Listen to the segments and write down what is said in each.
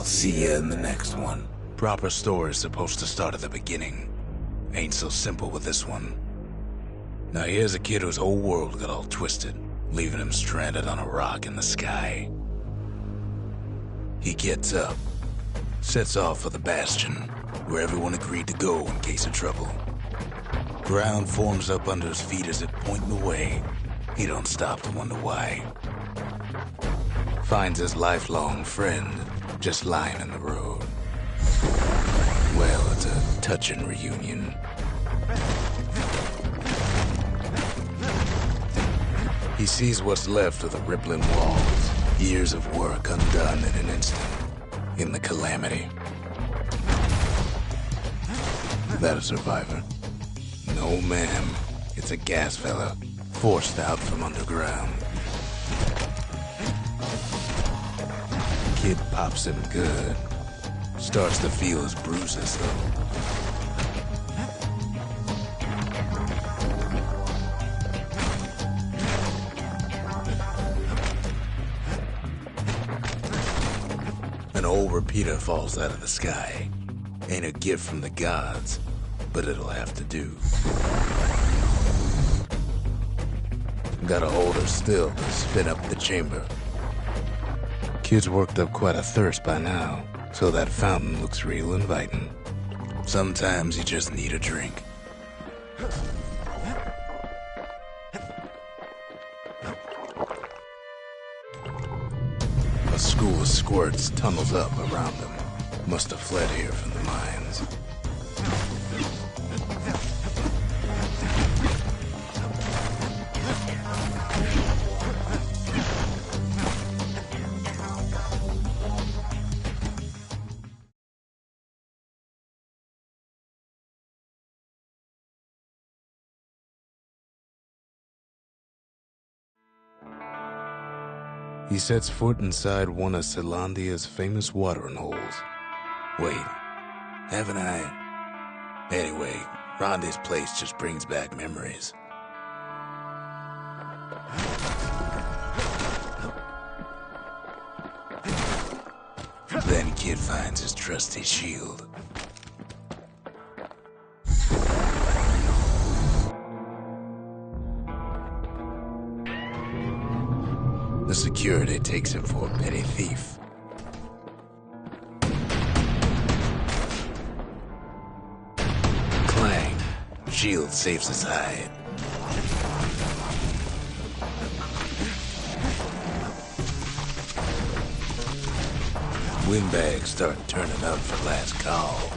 I'll see you in the next one. Proper story is supposed to start at the beginning. Ain't so simple with this one. Now here's a kid whose whole world got all twisted, leaving him stranded on a rock in the sky. He gets up, sets off for the Bastion, where everyone agreed to go in case of trouble. Ground forms up under his feet as it pointing the way. He don't stop to wonder why. Finds his lifelong friend just lying in the road. Well, it's a touching reunion. He sees what's left of the rippling walls, years of work undone in an instant, in the calamity. That a survivor? No, ma'am. It's a gas fella, forced out from underground. Kid pops him good. Starts to feel his bruises, though. An old repeater falls out of the sky. Ain't a gift from the gods, but it'll have to do. Gotta hold her still to spin up the chamber. Kid's worked up quite a thirst by now, so that fountain looks real inviting. Sometimes you just need a drink. A school of squirts tunnels up around them. Must have fled here from the mines. He sets foot inside one of Zealandia's famous watering holes. Wait, haven't I? Anyway, Rondé's place just brings back memories. Then Kid finds his trusty shield. The security takes him for a petty thief. Clang. Shield saves his hide. Windbags start turning up for last call.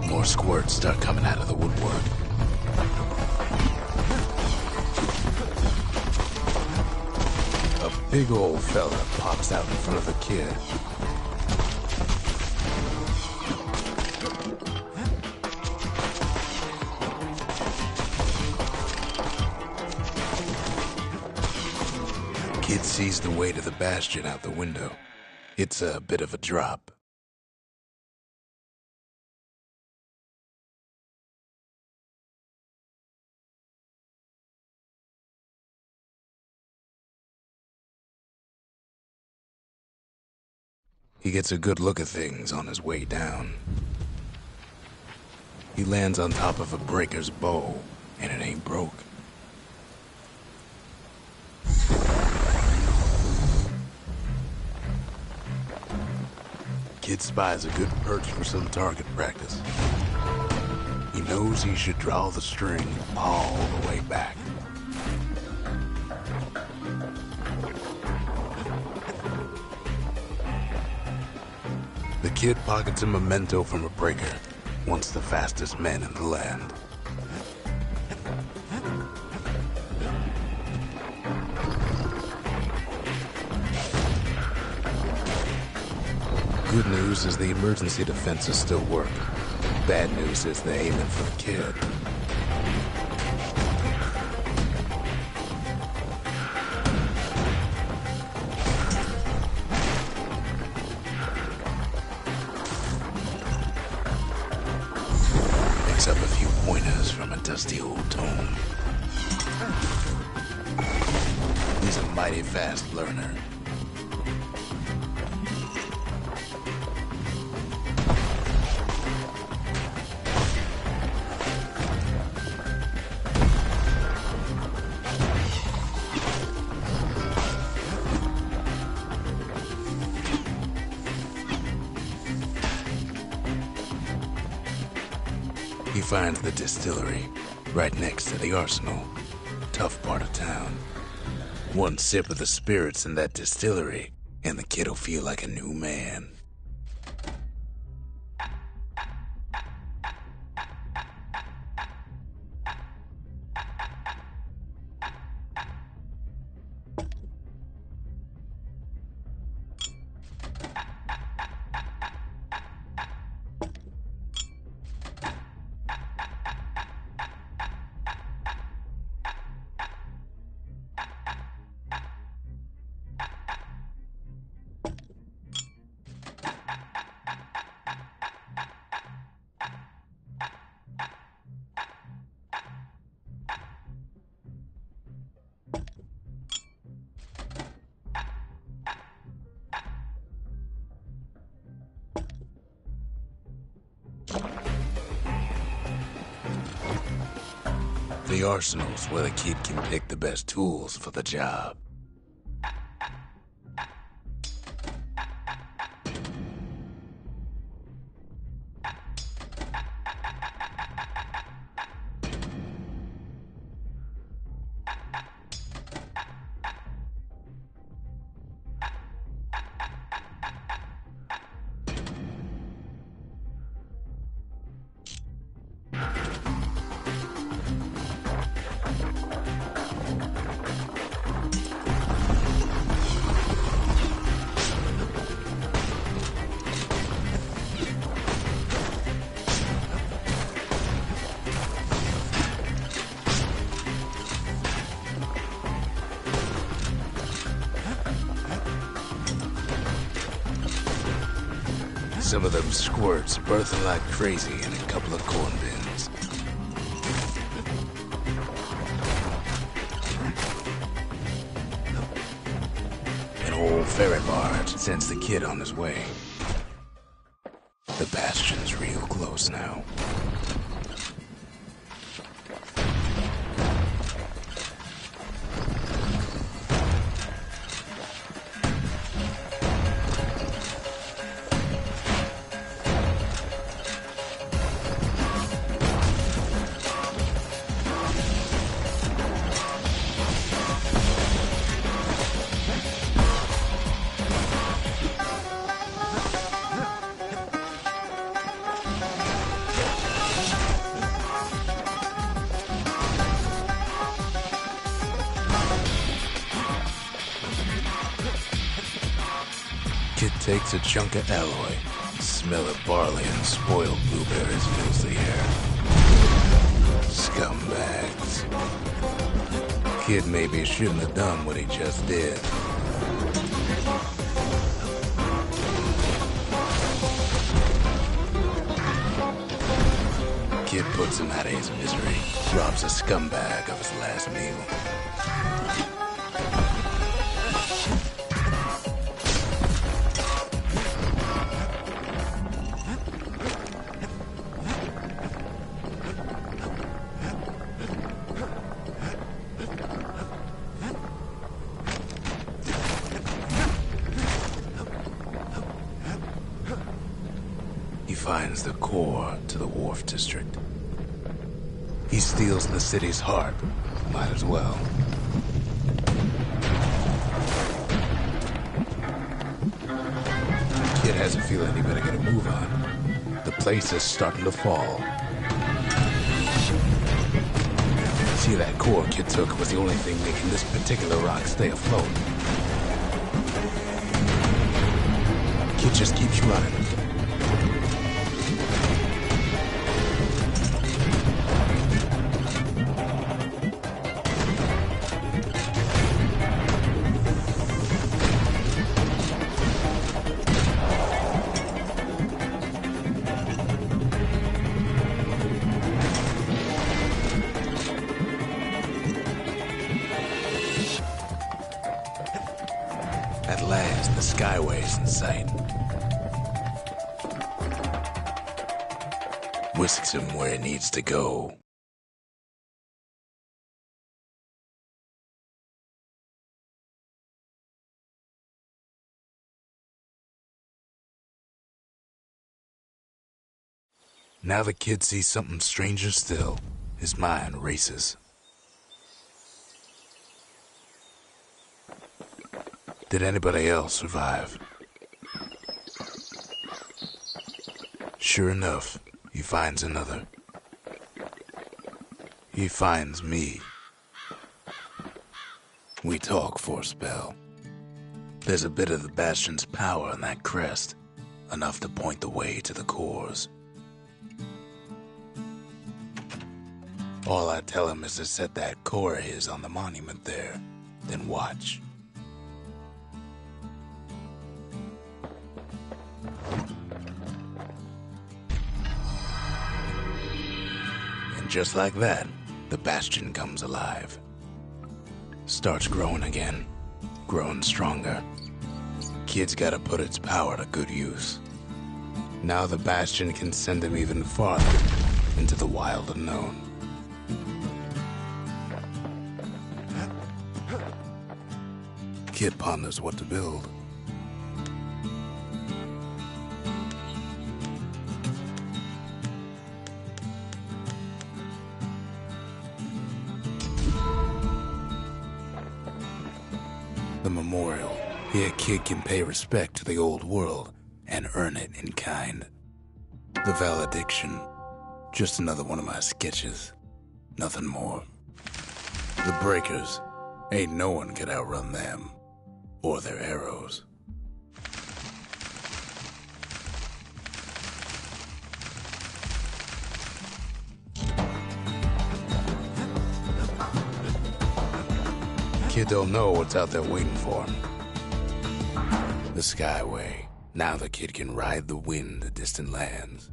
More squirts start coming out of the woodwork. A big old fella pops out in front of the kid. Kid sees the way to the Bastion out the window. It's a bit of a drop. He gets a good look at things on his way down. He lands on top of a breaker's bow, and it ain't broke. Kid spies a good perch for some target practice. He knows he should draw the string all the way back. The kid pockets a memento from a breaker, once the fastest man in the land. Good news is the emergency defenses still work. Bad news is they're aiming for the kid. dusty old tome. He's a mighty fast learner. He finds the distillery right next to the arsenal. Tough part of town. One sip of the spirits in that distillery, and the kid'll feel like a new man. The arsenal's where the kid can pick the best tools for the job. Some of them squirts birthing like crazy in a couple of corn bins. An old ferry barge sends the kid on his way. The Bastion's real close now. Kid takes a chunk of alloy. Smell of barley and spoiled blueberries fills the air. Scumbags. Kid maybe shouldn't have done what he just did. Kid puts him out of his misery. Robs a scumbag of his last meal. Finds the core to the wharf district. He steals the city's heart. Might as well. Kid has a feeling he better get a move on. The place is starting to fall. See, that core Kid took was the only thing making this particular rock stay afloat. Kid just keeps running. Skyway's in sight. Whisks him where he needs to go. Now the kid sees something stranger still. His mind races. Did anybody else survive? Sure enough, he finds another. He finds me. We talk for a spell. There's a bit of the Bastion's power in that crest, enough to point the way to the cores. All I tell him is to set that core of his on the monument there, then watch. And just like that, the Bastion comes alive. Starts growing again, growing stronger. Kid's gotta put its power to good use. Now the Bastion can send him even farther into the wild unknown. Kid ponders what to build. The memorial. Here kid can pay respect to the old world and earn it in kind. The valediction. Just another one of my sketches. Nothing more. The breakers. Ain't no one could outrun them. Or their arrows. Kid don't know what's out there waiting for him. The Skyway. Now the kid can ride the wind to distant lands.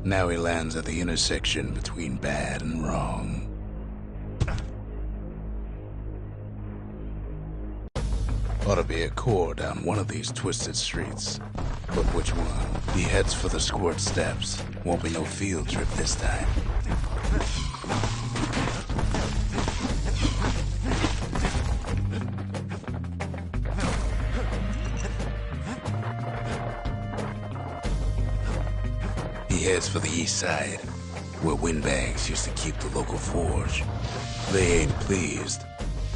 Now he lands at the intersection between bad and wrong. Ought to be a core down one of these twisted streets. But which one? He heads for the squirt steps. Won't be no field trip this time. He heads for the east side, where windbags used to keep the local forge. They ain't pleased.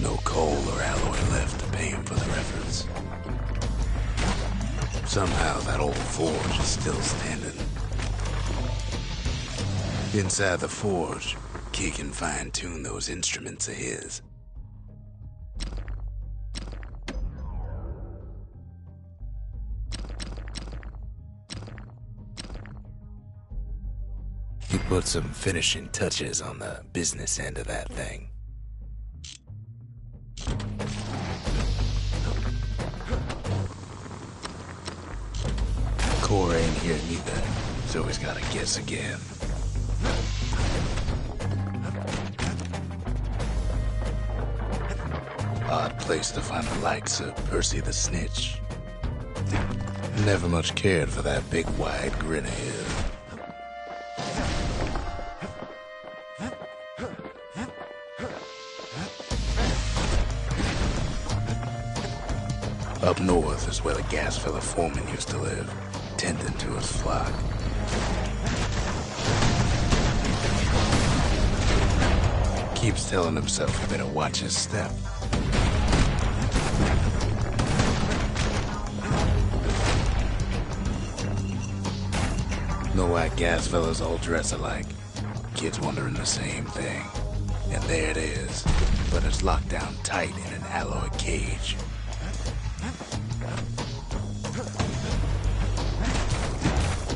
No coal or alloy left to pay him for their efforts. Somehow that old forge is still standing. Inside the forge, Key can fine-tune those instruments of his. He put some finishing touches on the business end of that thing. Core ain't here neither, so he's gotta guess again. Odd place to find the likes of Percy the Snitch. Never much cared for that big wide grin of his. Up north is where the gas fella foreman used to live, tending to his flock. Keeps telling himself he better watch his step. Know why gas fellas all dress alike? Kids wondering the same thing. And there it is, but it's locked down tight in an alloy cage.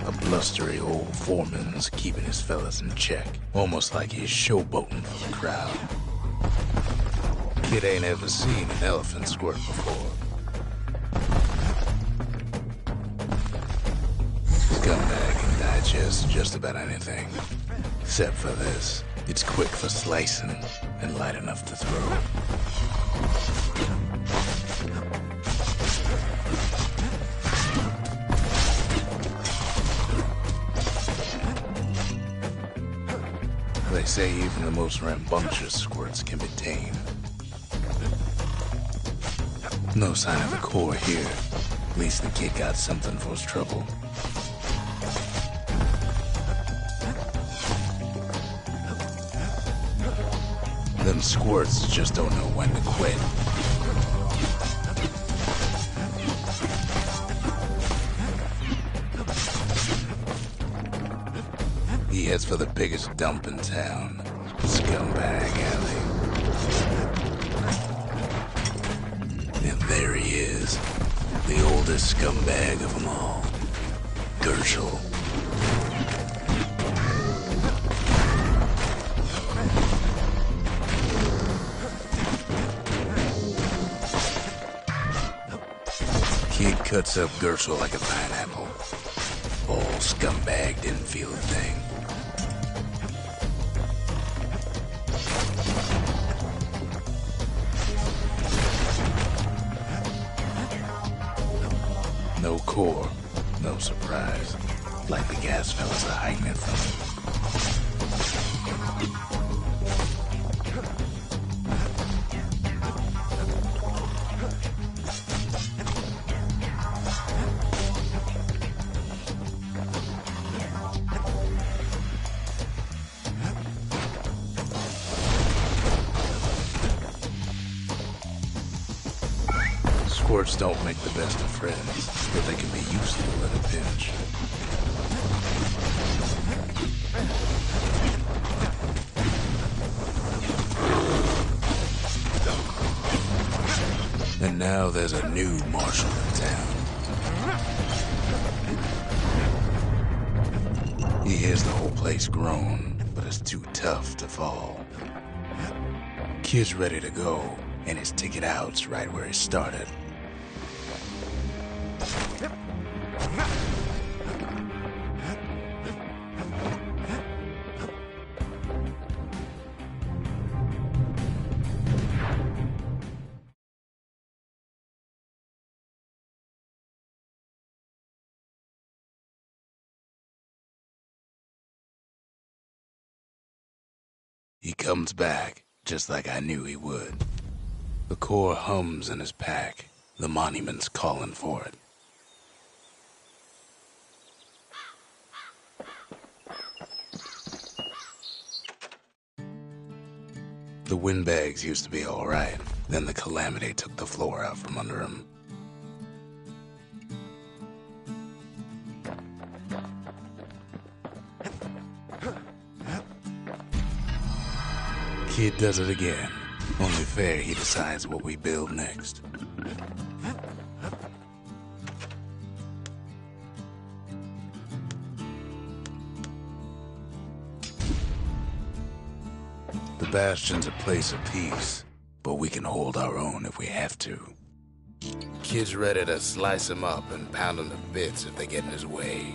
A blustery old foreman's keeping his fellas in check, almost like he's showboating for the crowd. Kid ain't ever seen an elephant squirt before. Scumbag can digest just about anything. Except for this. It's quick for slicing and light enough to throw. They say even the most rambunctious squirts can be tamed. No sign of a core here. At least the kid got something for his trouble. Them squirts just don't know when to quit. He heads for the biggest dump in town, Scumbag Alley. And there he is, the oldest scumbag of them all, Gershel. Kid cuts up Gershel like a pineapple. Old Scumbag didn't feel a thing. No core, no surprise. Like the gas fellas are hiding it from him. Squirts don't make the best of friends, but they can be useful at a pinch. And now there's a new marshal in town. He hears the whole place groan, but it's too tough to fall. Kid's ready to go, and his ticket out's right where he started. He comes back, just like I knew he would. The core hums in his pack. The monument's calling for it. The windbags used to be all right. Then the calamity took the floor out from under him. Kid does it again. Only fair he decides what we build next. The Bastion's a place of peace, but we can hold our own if we have to. Kid's ready to slice him up and pound him to bits if they get in his way.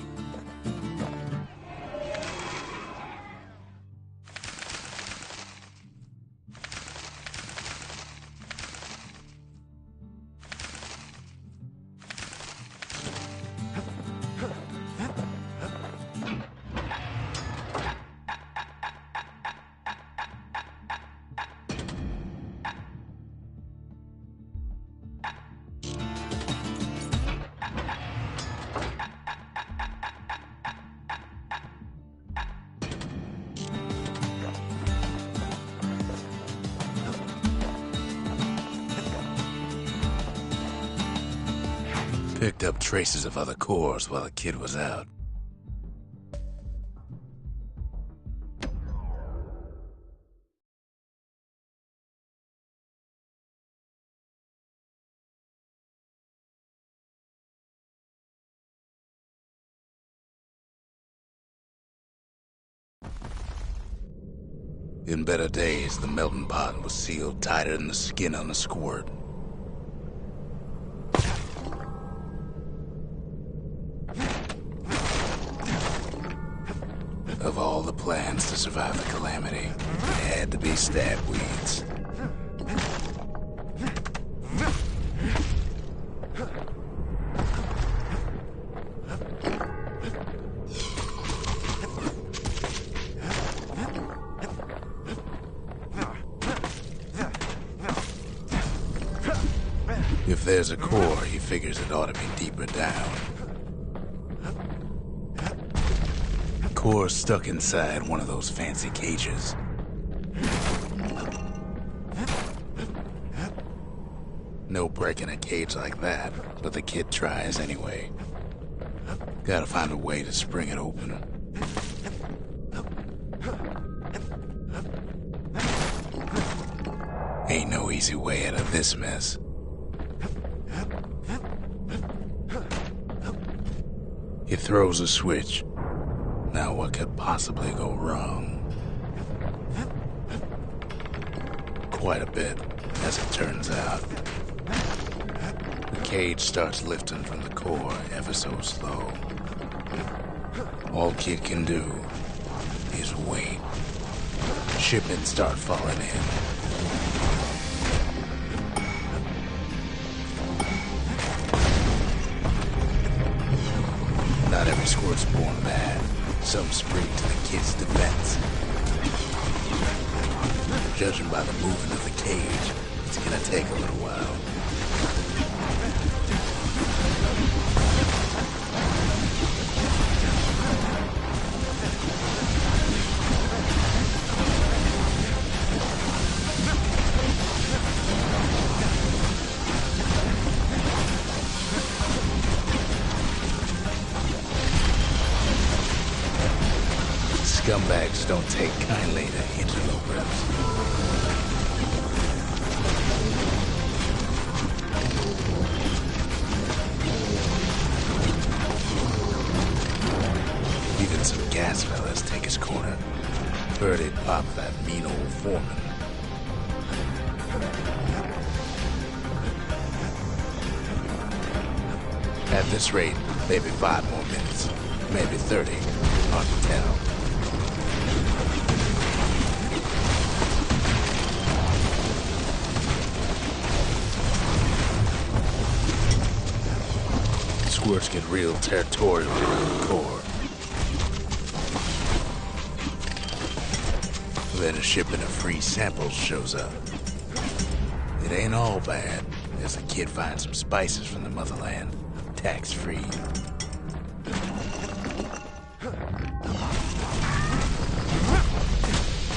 Picked up traces of other cores while the kid was out. In better days, the melting pot was sealed tighter than the skin on a squirt. Of all the plans to survive the calamity, it had to be stabweeds. If there's a core, he figures it ought to be deeper down. Core's stuck inside one of those fancy cages. No breaking a cage like that, but the kid tries anyway. Gotta find a way to spring it open. Ain't no easy way out of this mess. He throws a switch. Now what could possibly go wrong? Quite a bit, as it turns out. The cage starts lifting from the core ever so slow. All Kid can do is wait. Shipments start falling in. Not every squirt's born bad. Some spring to the kid's defense. Judging by the movement of the cage, it's gonna take a little while. Scumbags don't take kindly to interlopers. Even some gas fellas take his corner. Heard he'd pop that mean old foreman. At this rate, maybe 5 more minutes, maybe 30, hard to tell. Squirts get real territorial around the core. Then a shipment of free samples shows up. It ain't all bad, as the kid finds some spices from the motherland, tax-free.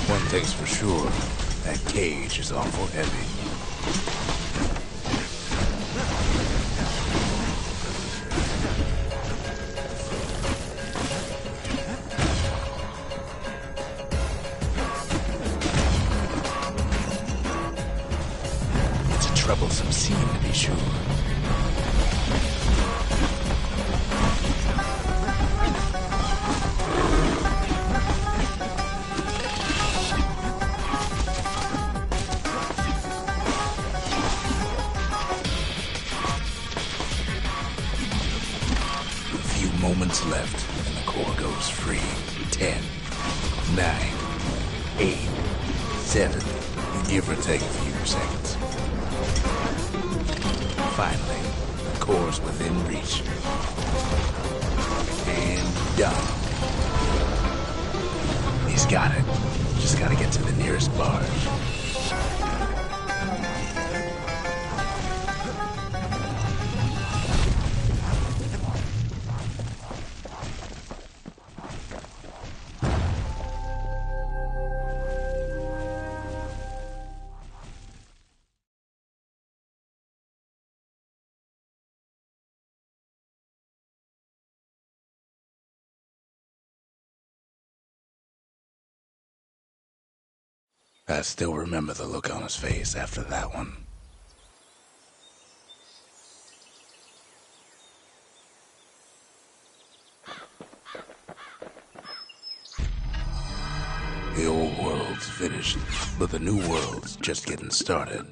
One thing's for sure, that cage is awful heavy. Troublesome scene, to be sure. A few moments left, and the core goes free. 10, 9, 8, 7, give or take a few seconds. Finally, the core's within reach. And done. He's got it. Just gotta get to the nearest barge. I still remember the look on his face after that one. The old world's finished, but the new world's just getting started.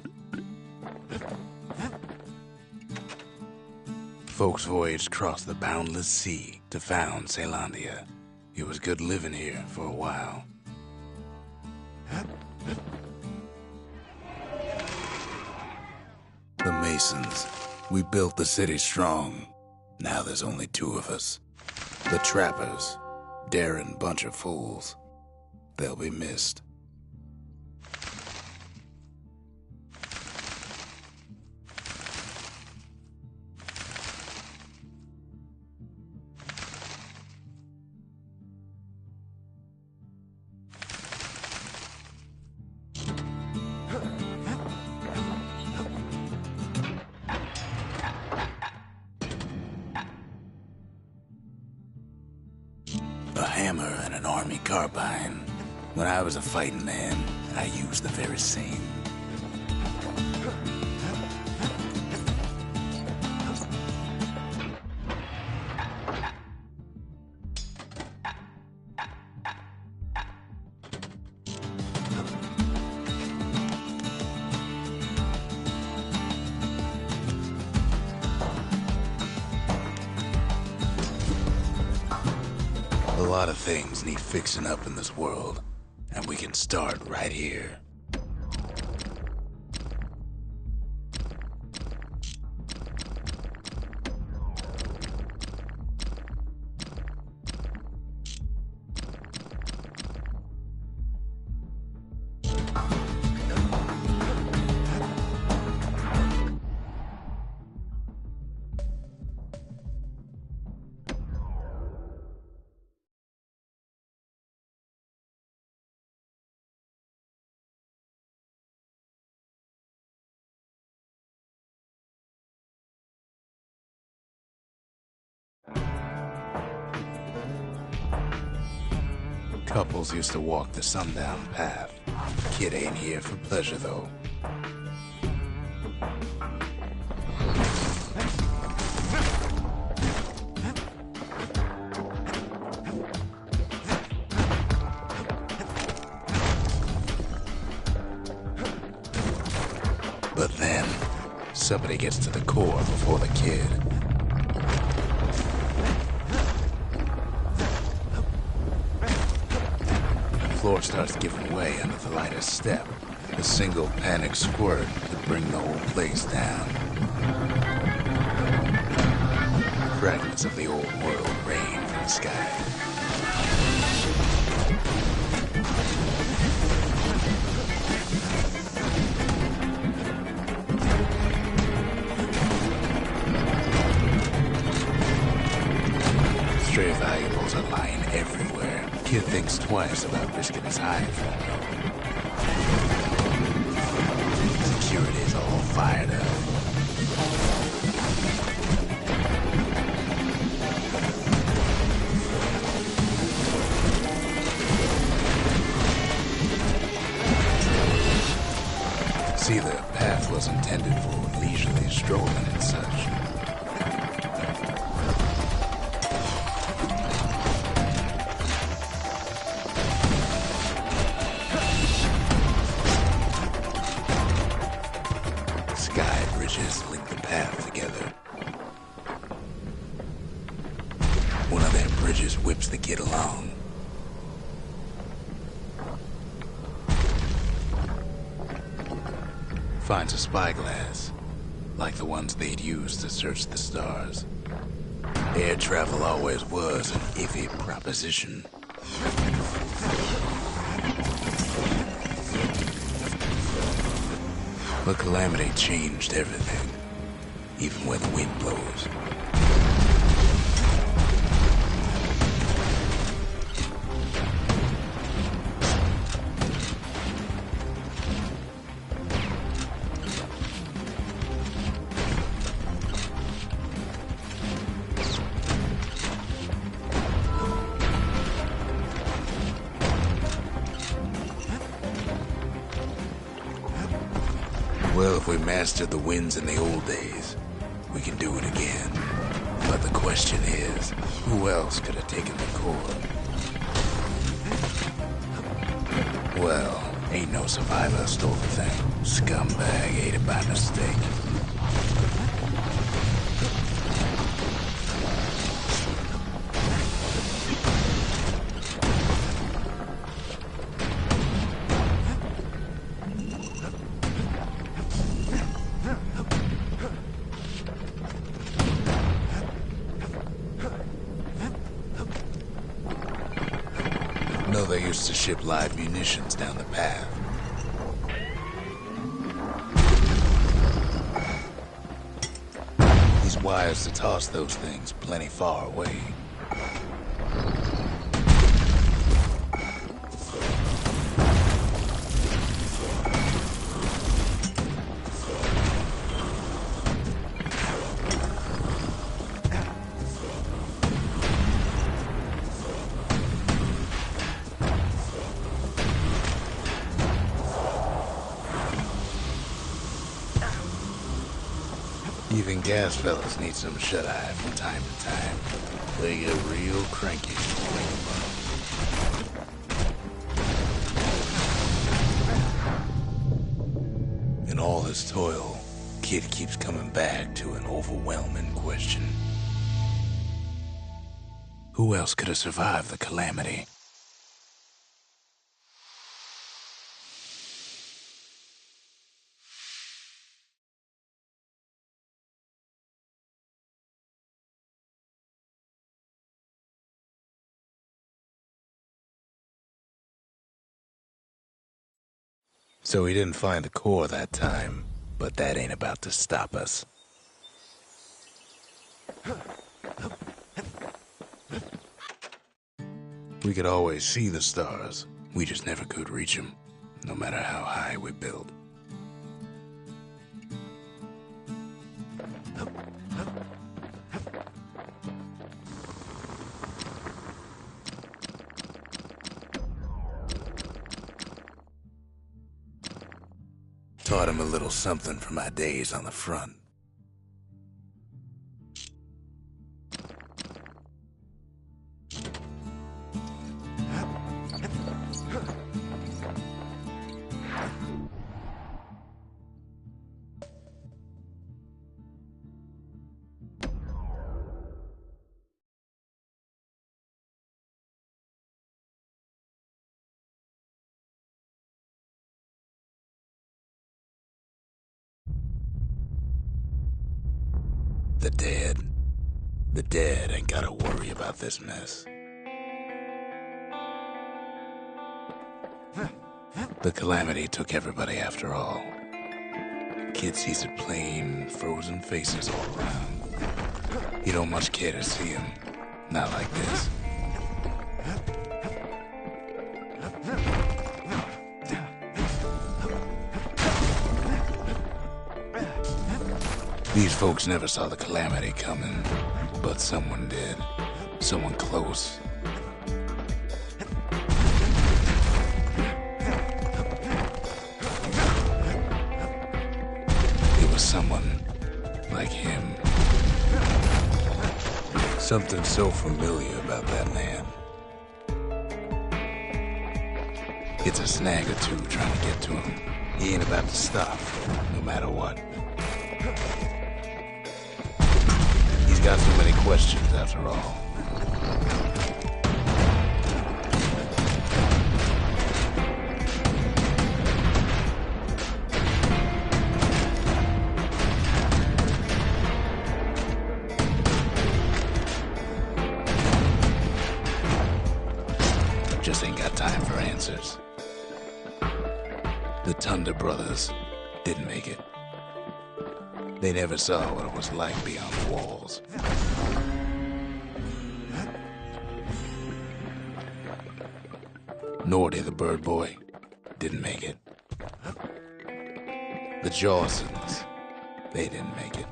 Folks voyaged across the boundless sea to found Caelondia. It was good living here for a while. The Masons. We built the city strong. Now there's only two of us. The Trappers. Daring bunch of fools. They'll be missed. A hammer and an army carbine. When I was a fighting man, I used the very same. A lot of things need fixing up in this world, and we can start right here. Couples used to walk the sundown path. Kid ain't here for pleasure, though. But then, somebody gets to the core before the kid. The floor starts giving way under the lightest step. A single panic squirt could bring the whole place down. Fragments of the old world rain from the sky. Stray valuables are lying everywhere. Kid thinks twice about risking his hide for them. Security's all fired up. See, the path was intended for leisurely strolling and such. Link the path together. One of their bridges whips the kid along. Finds a spyglass, like the ones they'd used to search the stars. Air travel always was an iffy proposition. But Calamity changed everything, even where the wind blows. Well, if we mastered the winds in the old days, we can do it again. But the question is, who else could have taken the core? Well, Ain't no survivor stole the thing. Scumbag ate it by mistake. No, they used to ship live munitions down the path. These wires to toss those things plenty far away. Even gas fellas need some shut-eye from time to time. They get real cranky. In all his toil, Kid keeps coming back to an overwhelming question. Who else could have survived the calamity? So he didn't find the core that time, but that ain't about to stop us. We could always see the stars, we just never could reach them, no matter how high we build. Taught him a little something from my days on the front. The dead ain't gotta worry about this mess. The calamity took everybody after all. Kid sees it plain, frozen faces all around. You don't much care to see him, not like this. These folks never saw the calamity coming, but someone did. Someone close. It was someone like him. Something so familiar about that man. It's a snag or two trying to get to him. He ain't about to stop, no matter what. He's got so many questions after all. Just ain't got time for answers. The Thunder brothers didn't make it. They never saw what it was like beyond the walls. Nordy the bird boy didn't make it. The Jawsons, they didn't make it.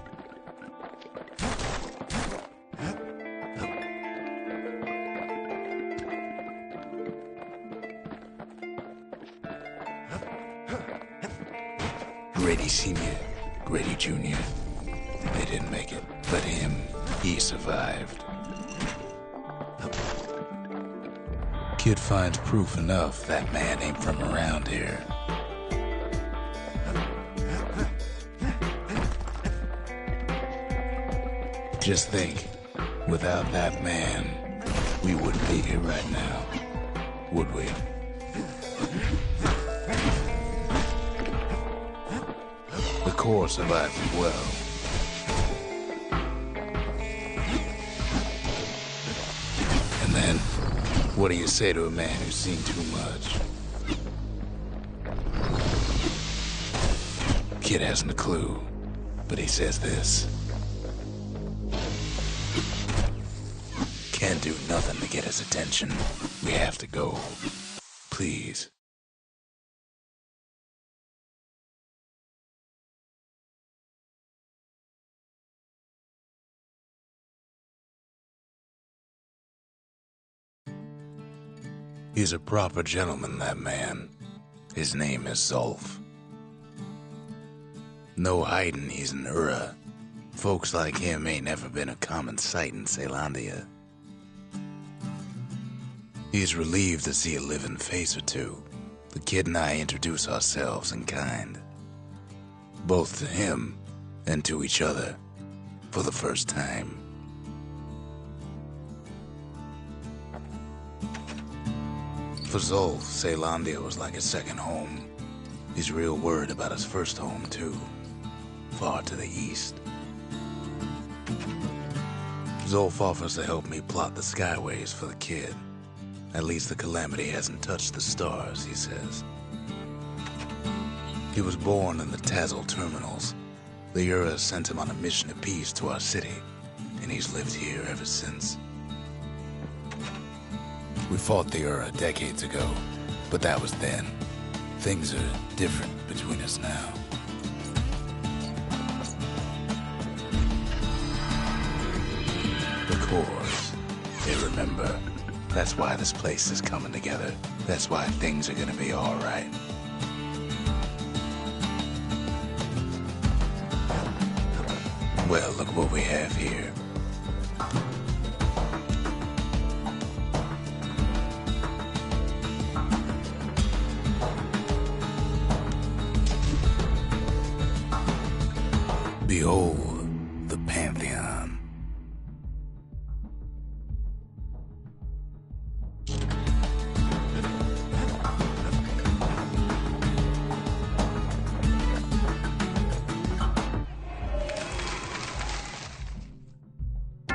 Grady Sr., Grady Jr., they didn't make it. But him, he survived. Kid finds proof enough that man ain't from around here. Just think, without that man, we wouldn't be here right now, would we? The Corps survived well. And then, what do you say to a man who's seen too much? Kid hasn't a clue, but he says this. Can't do nothing to get his attention. We have to go. Please. He's a proper gentleman, that man. His name is Zolf. No hiding he's an Ura. Folks like him ain't never been a common sight in Caelondia. He's relieved to see a living face or two. The kid and I introduce ourselves in kind. Both to him and to each other for the first time. For Zolf, Caelondia was like his second home. He's real worried about his first home, too. Far to the east. Zolf offers to help me plot the skyways for the kid. At least the calamity hasn't touched the stars, he says. He was born in the Tazzle terminals. The Ura sent him on a mission of peace to our city, and he's lived here ever since. We fought the Ura decades ago, but that was then. Things are different between us now. The Corps, they remember. That's why this place is coming together. That's why things are gonna be all right. Well, look what we have here. Behold, the Pantheon.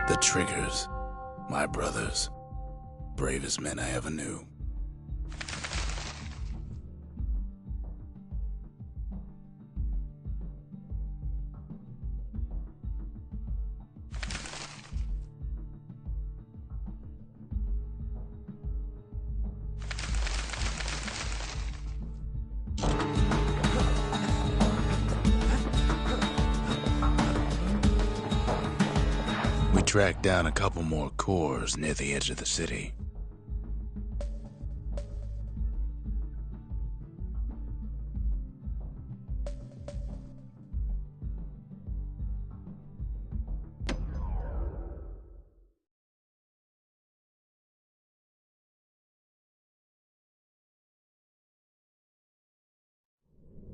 The Triggers, my brothers, bravest men I ever knew. We tracked down a couple more Corps near the edge of the city.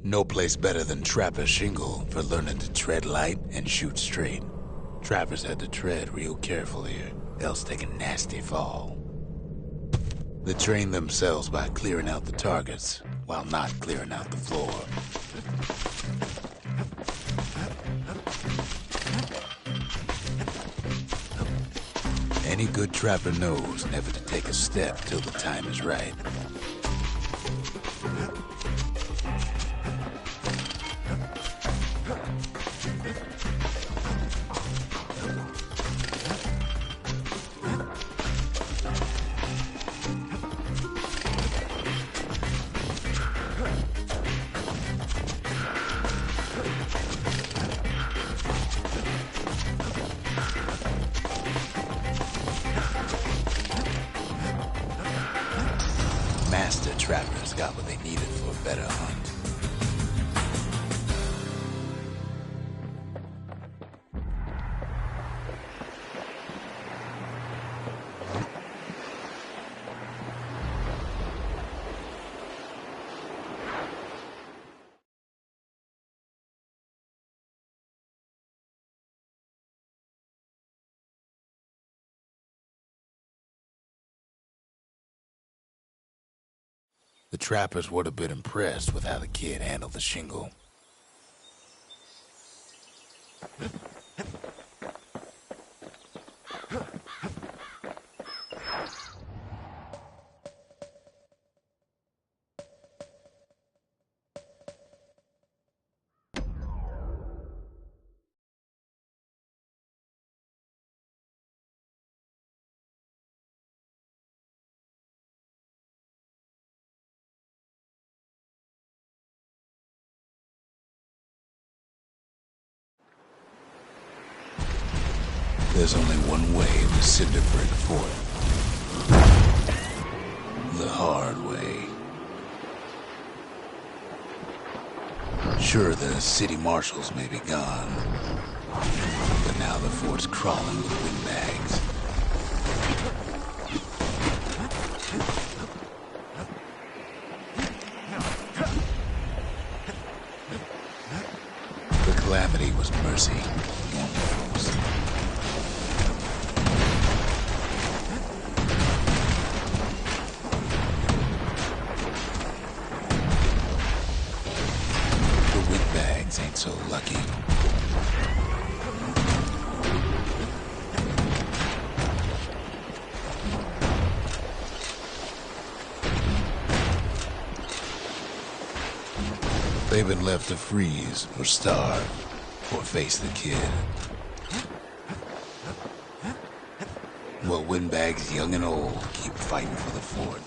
No place better than Trapper's Shingle for learning to tread light and shoot straight. Trappers had to tread real careful here, else take a nasty fall. They train themselves by clearing out the targets, while not clearing out the floor. Any good trapper knows never to take a step till the time is right. Master trappers got what they needed for a better hunt. The trappers would have been impressed with how the kid handled the shingle. There's only one way to Cinderbrick Fort. The hard way. Sure, the city marshals may be gone, but now the fort's crawling with windbags. The calamity was mercy, normal folks. Ain't so lucky. They've been left to freeze or starve or face the kid. Well, windbags young and old keep fighting for the fort.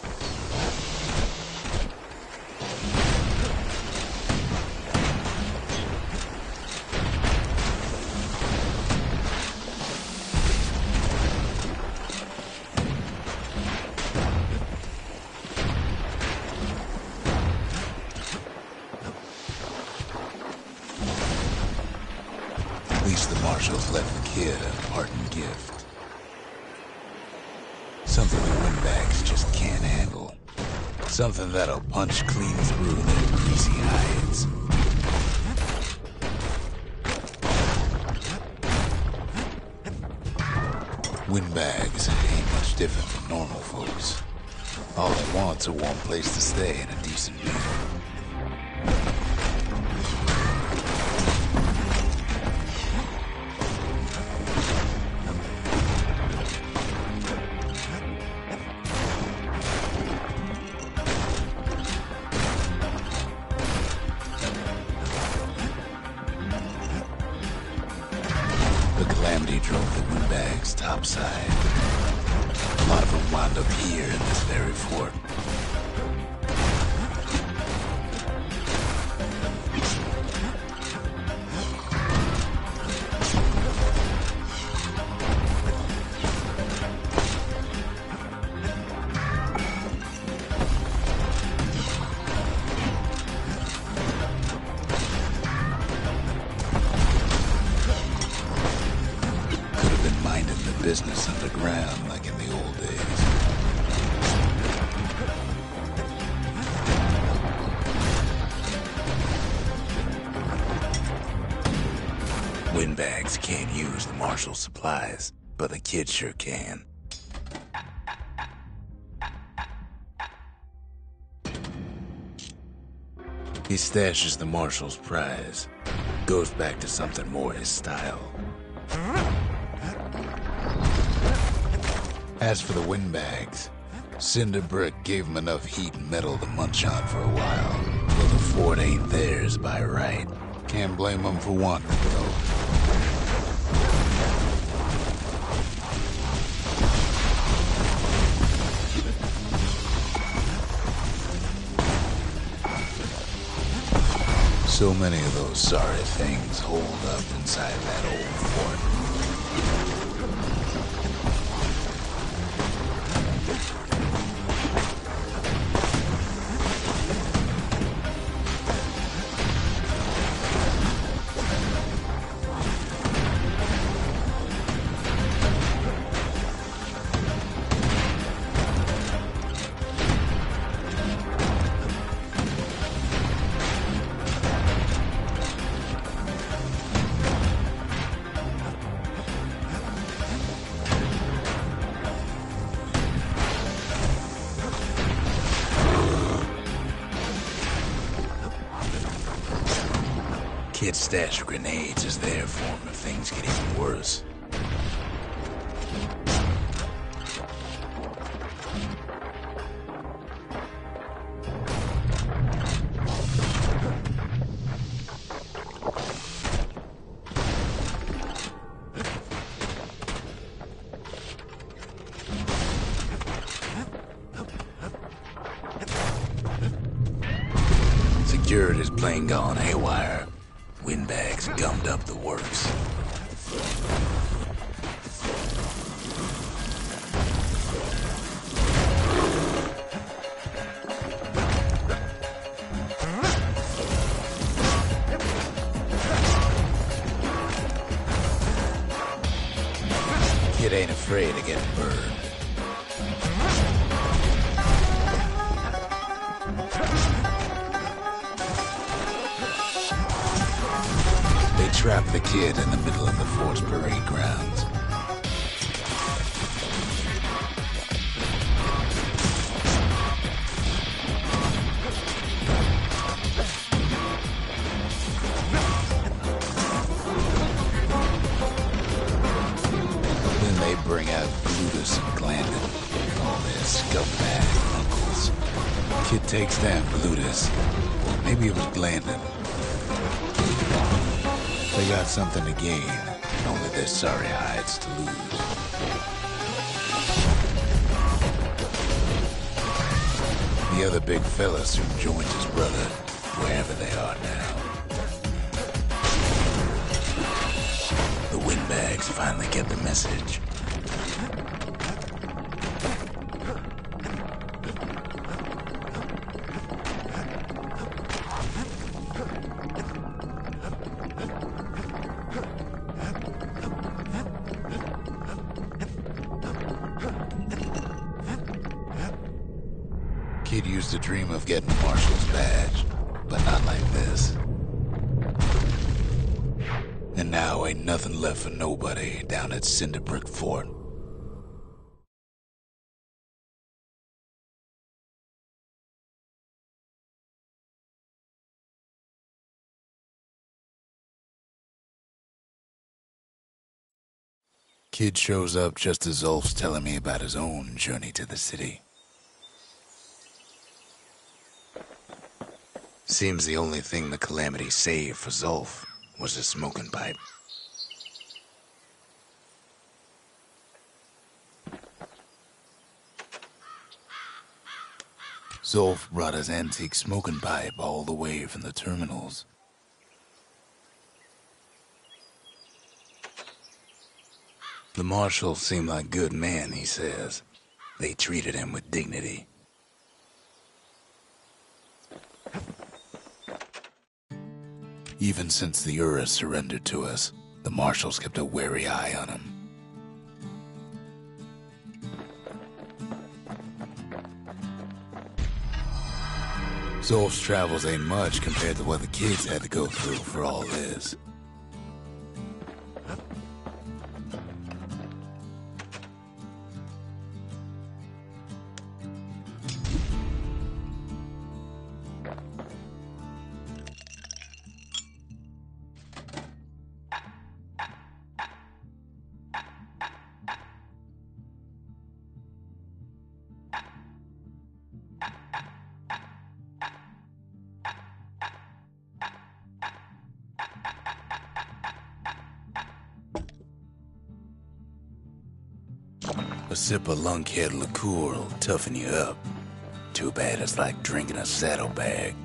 At least the marshals left the kid a parting gift. Something the windbags just can't handle. Something that'll punch clean through their greasy hides. Windbags ain't much different from normal folks. All they want's a warm place to stay and a decent meal. The calamity drove the windbags topside. A lot of them wound up here in this very fort. Business underground like in the old days. Windbags can't use the marshal supplies, but the kid sure can. He stashes the marshal's prize, goes back to something more his style. As for the windbags, Cinderbrick gave them enough heat and metal to munch on for a while. Though the fort ain't theirs by right. Can't blame them for wanting it, though. So many of those sorry things hold up inside that old fort. Kid's stash of grenades is there for him if things get even worse. Security's plane gone haywire. Windbags gummed up the works. Kid ain't afraid of getting burned. Trapped the kid in the middle of the fort's parade grounds. Then they bring out Plutus and Glandon, all their scumbag uncles. Kid takes down Plutus. Maybe it was Glandon. They got something to gain, only their sorry hides to lose. The other big fella soon joins his brother, wherever they are now. The windbags finally get the message. Kid used to dream of getting Marshall's badge, but not like this. And now ain't nothing left for nobody down at Cinderbrick Fort. Kid shows up just as Zulf's telling me about his own journey to the city. Seems the only thing the Calamity saved for Zulf was his smoking pipe. Zulf brought his antique smoking pipe all the way from the terminals. The marshals seem like good men, he says. They treated him with dignity. Even since the Ura surrendered to us, the marshals kept a wary eye on him. Zulf's travels ain't much compared to what the kids had to go through for all this. A sip of lunkhead liqueur will toughen you up. Too bad it's like drinking a saddlebag.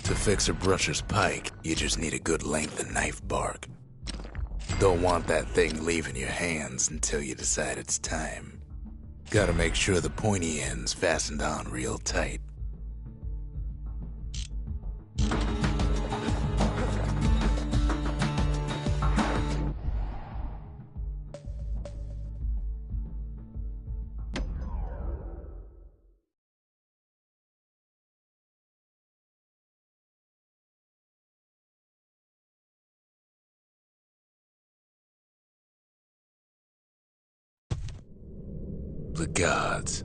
To fix a brusher's pike, you just need a good length of knife bark. Don't want that thing leaving your hands until you decide it's time. Gotta make sure the pointy end's fastened on real tight. The gods,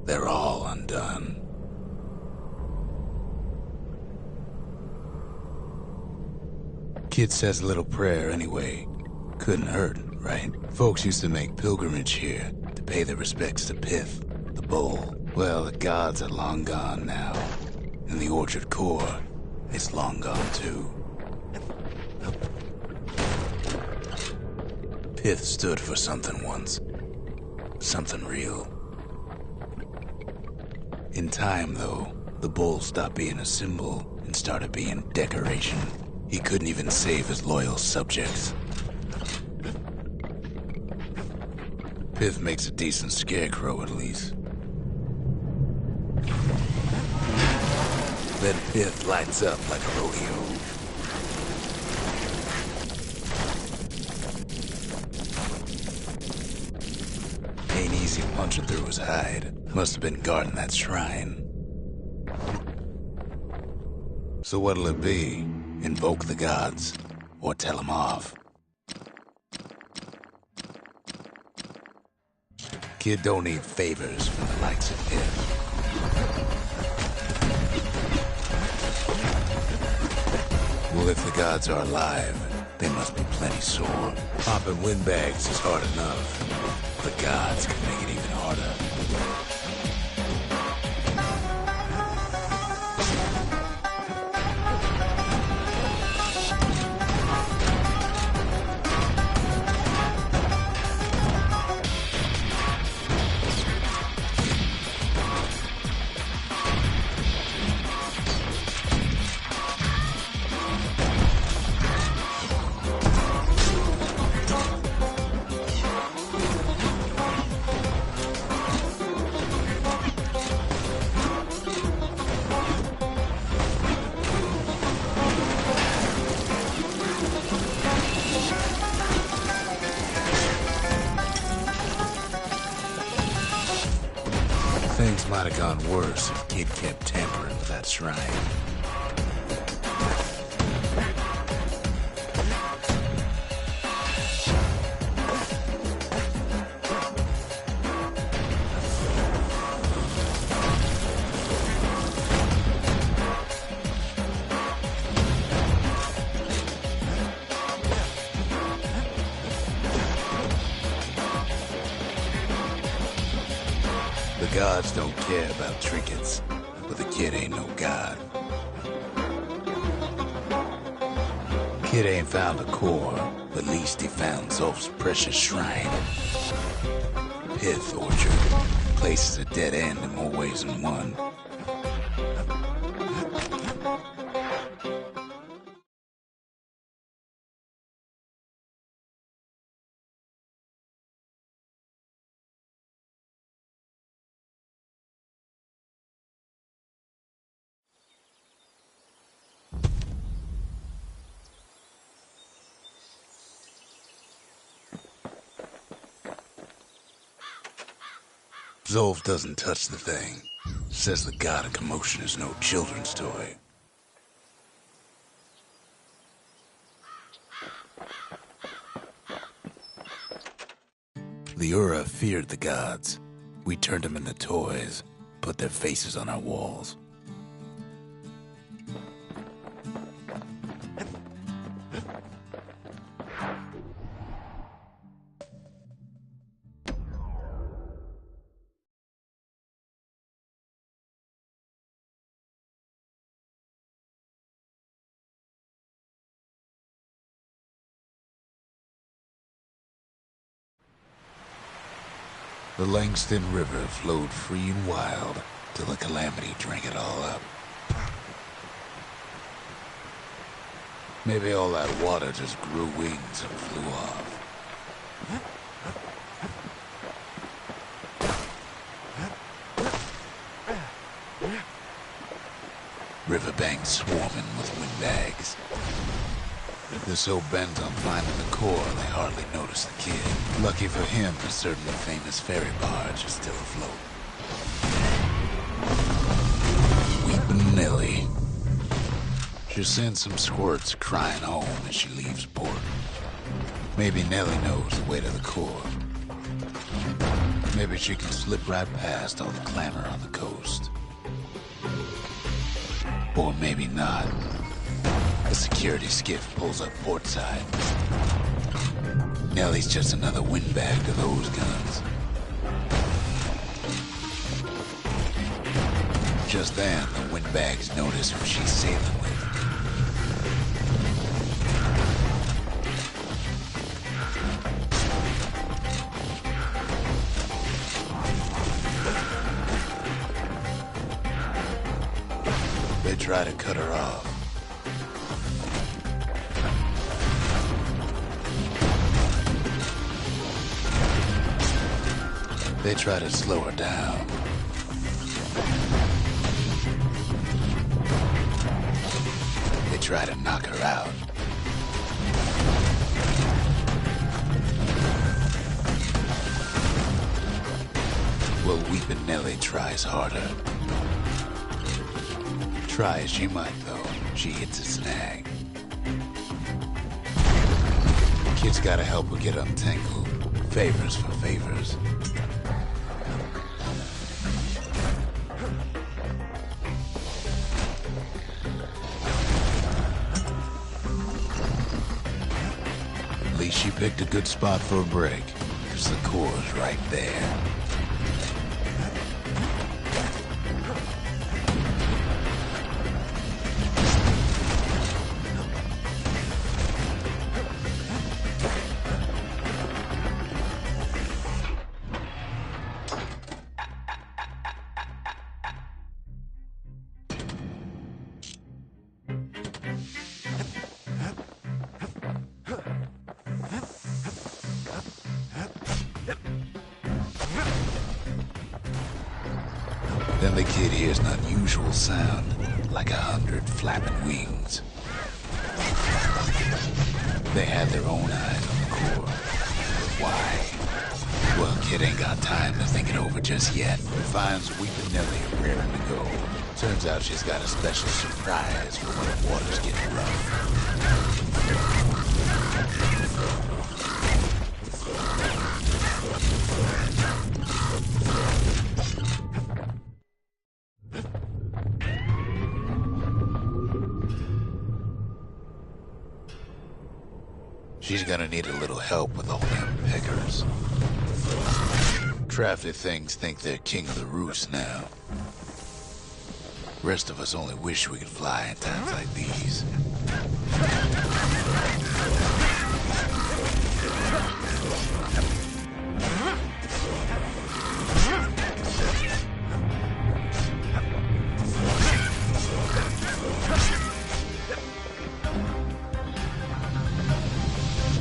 they're all undone. Kid says a little prayer anyway. Couldn't hurt, right? Folks used to make pilgrimage here to pay their respects to Pith, the bull. Well, the gods are long gone now. And the orchard core is long gone too. Pith stood for something once. Something real. In time, though, the bull stopped being a symbol and started being decoration. He couldn't even save his loyal subjects. Pith makes a decent scarecrow, at least. Then Pith lights up like a rodeo. Ain't easy punching through his hide. Must have been guarding that shrine. So what'll it be? Invoke the gods, or tell them off? Kid don't need favors from the likes of Pith. Well, if the gods are alive, they must be plenty sore. Popping windbags is hard enough. The gods can make it even harder. Things might have gone worse if Kid kept tampering with that shrine. The gods don't care about trinkets, but the kid ain't no god. Kid ain't found a core, but at least he found Zolf's precious shrine. Pith Orchard. Place is a dead end in more ways than one. Zolf doesn't touch the thing. Says the god of commotion is no children's toy. The Ura feared the gods. We turned them into toys, put their faces on our walls. The Langston River flowed free and wild till the calamity drank it all up. Maybe all that water just grew wings and flew off. Riverbanks swarming with windbags. They're so bent on finding the core, they hardly notice the kid. Lucky for him, a certain famous ferry barge is still afloat. Weepin' Nellie. She sends some squirts crying home as she leaves port. Maybe Nellie knows the way to the core. Maybe she can slip right past all the clamor on the coast. Or maybe not. The security skiff pulls up portside. Nellie's just another windbag to those guns. Just then, the windbags notice who she's sailing with. They try to cut her off. They try to slow her down. They try to knock her out. Well, Weepin' Nellie tries harder. Try as she might, though, she hits a snag. Kid's gotta help her get untangled. Favors for favors. At least she picked a good spot for a break, because the core's right there. Then the kid hears an unusual sound, like 100 flapping wings. They had their own eyes on the core. But why? Well, kid ain't got time to think it over just yet. Finds Weepin' Nellie raring to go. Turns out she's got a special surprise for when the waters get rough. She's gonna need a little help with all them peckers. Crafty things think they're king of the roost now. Rest of us only wish we could fly in times like these.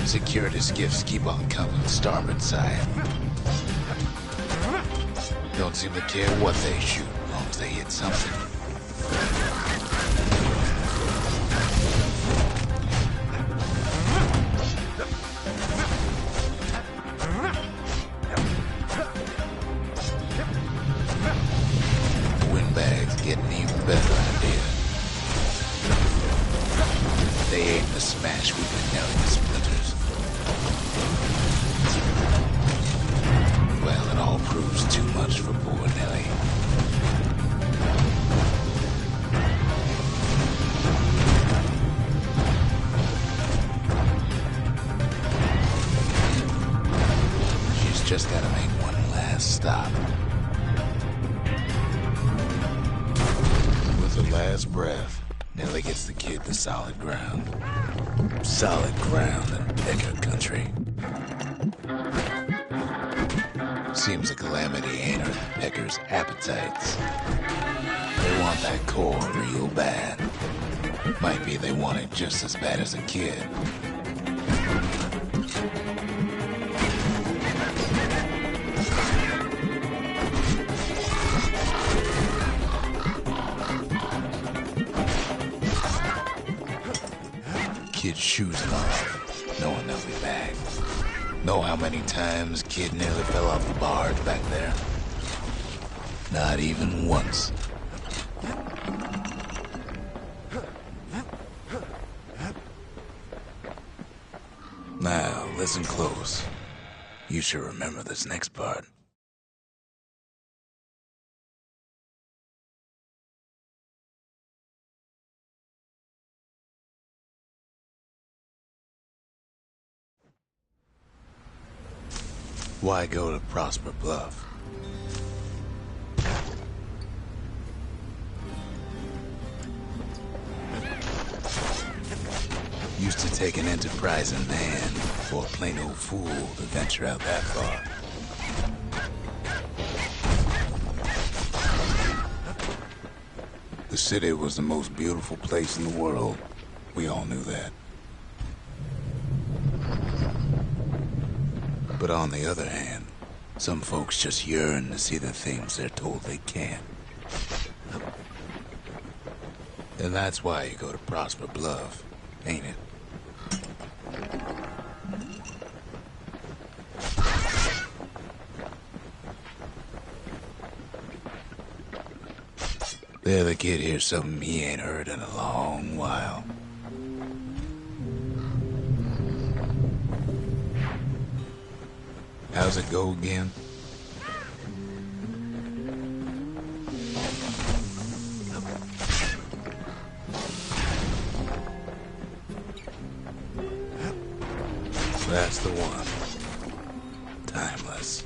Security skiffs keep on coming starboard side. Don't seem to care what they shoot, as long as they hit something. Windbags get an even better idea. They aim to smash Weepin' Nellie to splinters. Well, it all proves too much for poor Nellie. She's just gotta make one last stop. With her last breath, Nellie gets the kid to solid ground. Solid ground in pecker country. Seems a calamity ain't hurt the peckers' appetites. They want that core real bad. Might be they want it just as bad as a kid. Kid shoes him off, knowing they'll be back. Know how many times kid nearly fell off the barge back there? Not even once. Now, listen close. You should remember this next part. Why go to Prosper Bluff? Used to take an enterprising man or a plain old fool to venture out that far. The city was the most beautiful place in the world. We all knew that. But on the other hand, some folks just yearn to see the things they're told they can't. And that's why you go to Prosper Bluff, ain't it? The other kid hears something he ain't heard in a long while. How's it go again? That's the one. Timeless.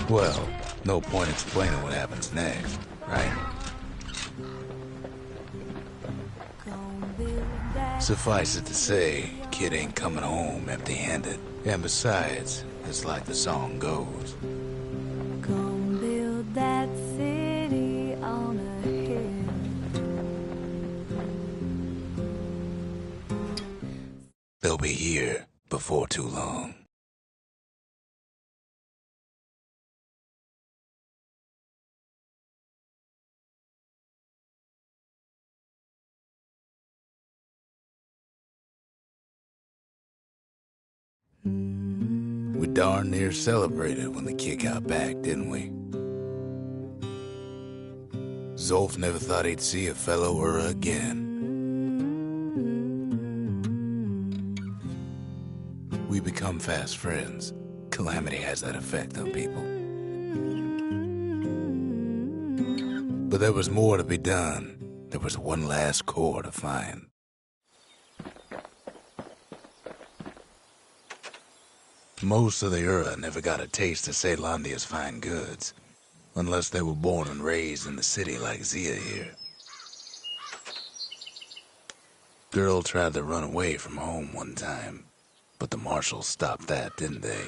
Well, no point explaining what happens next, right? Suffice it to say, kid ain't coming home empty-handed. And besides, it's like the song goes. Gonna build that city on a hill. They'll be here before too long. darn near celebrated when the kid got back, didn't we? Zolf never thought he'd see a fellow Ura again. We become fast friends. Calamity has that effect on people. But there was more to be done. There was one last core to find. Most of the Ura never got a taste of Caelondia's fine goods, unless they were born and raised in the city like Zia here. Girl tried to run away from home one time, but the marshals stopped that, didn't they?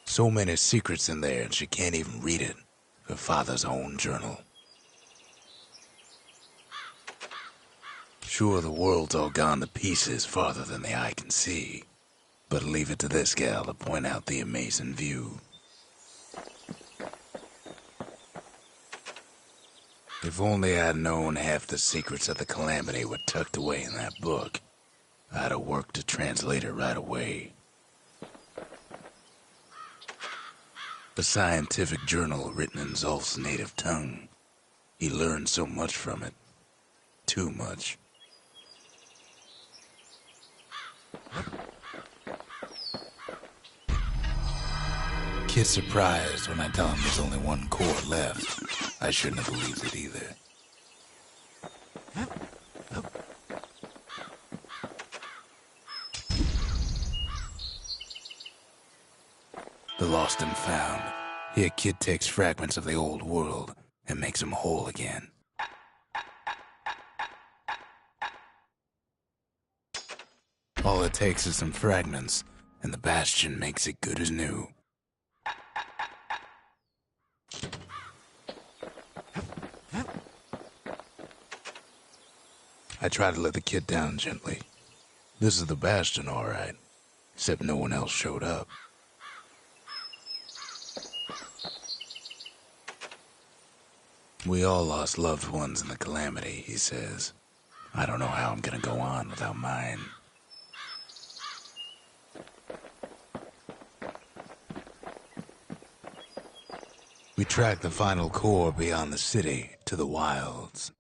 So many secrets in there and she can't even read it. Her father's own journal. Sure, the world's all gone to pieces farther than the eye can see, but leave it to this gal to point out the amazing view. If only I'd known half the secrets of the Calamity were tucked away in that book, I'd have worked to translate it right away. A scientific journal written in Zolf's native tongue. He learned so much from it. Too much. Kid's surprised when I tell him there's only one core left. I shouldn't have believed it either. The lost and found. Here, kid takes fragments of the old world and makes them whole again. All it takes is some fragments, and the Bastion makes it good as new. I try to let the kid down gently. This is the Bastion, all right, except no one else showed up. We all lost loved ones in the Calamity, he says. I don't know how I'm gonna go on without mine. We track the final core beyond the city to the wilds.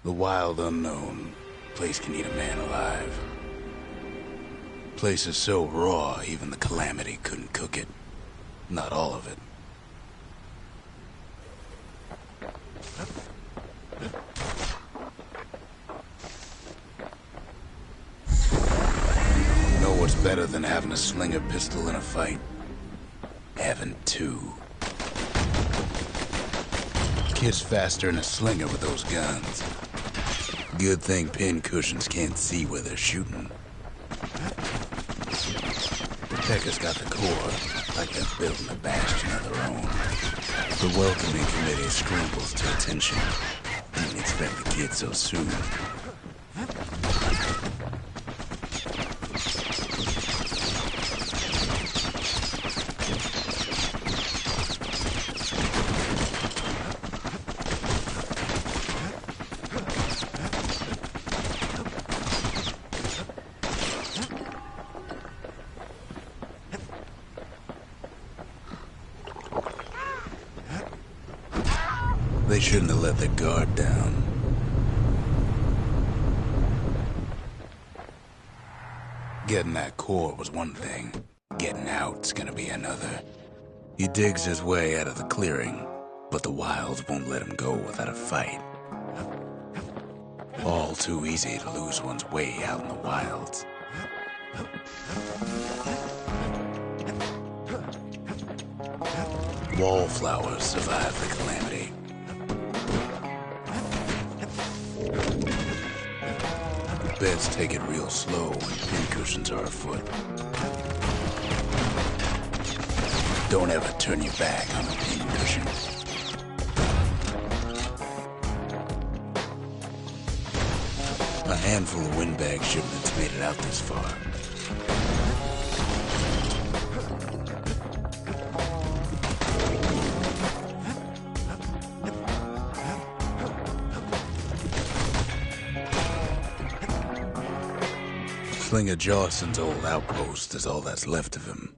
The wild unknown. Place can eat a man alive. Place is so raw, even the Calamity couldn't cook it. Not all of it. Know what's better than having a slinger pistol in a fight? Having two. Kid's faster than a slinger with those guns. Good thing pincushions can't see where they're shooting. The Techers got the core, like they're building a bastion of their own. The welcoming committee scrambles to attention. Didn't expect the kid so soon. They shouldn't have let their guard down. Getting that core was one thing. Getting out's gonna be another. He digs his way out of the clearing, but the wilds won't let him go without a fight. All too easy to lose one's way out in the wilds. Wallflowers survive the Calamity. Beds take it real slow when pincushions are afoot. Don't ever turn your back on a pincushion. A handful of windbag shipments made it out this far. Slinger Jawson's old outpost is all that's left of him.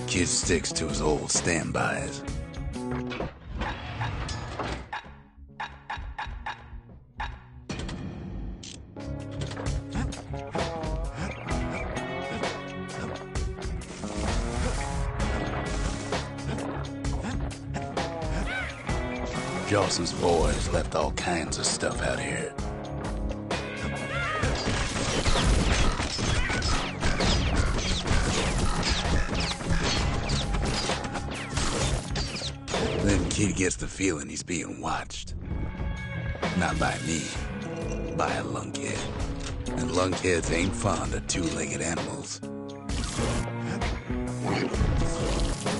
Kid sticks to his old standbys. Jawson's boys left all kinds of stuff out here. Then Kid gets the feeling he's being watched. Not by me, by a lunkhead. And lunkheads ain't fond of two-legged animals.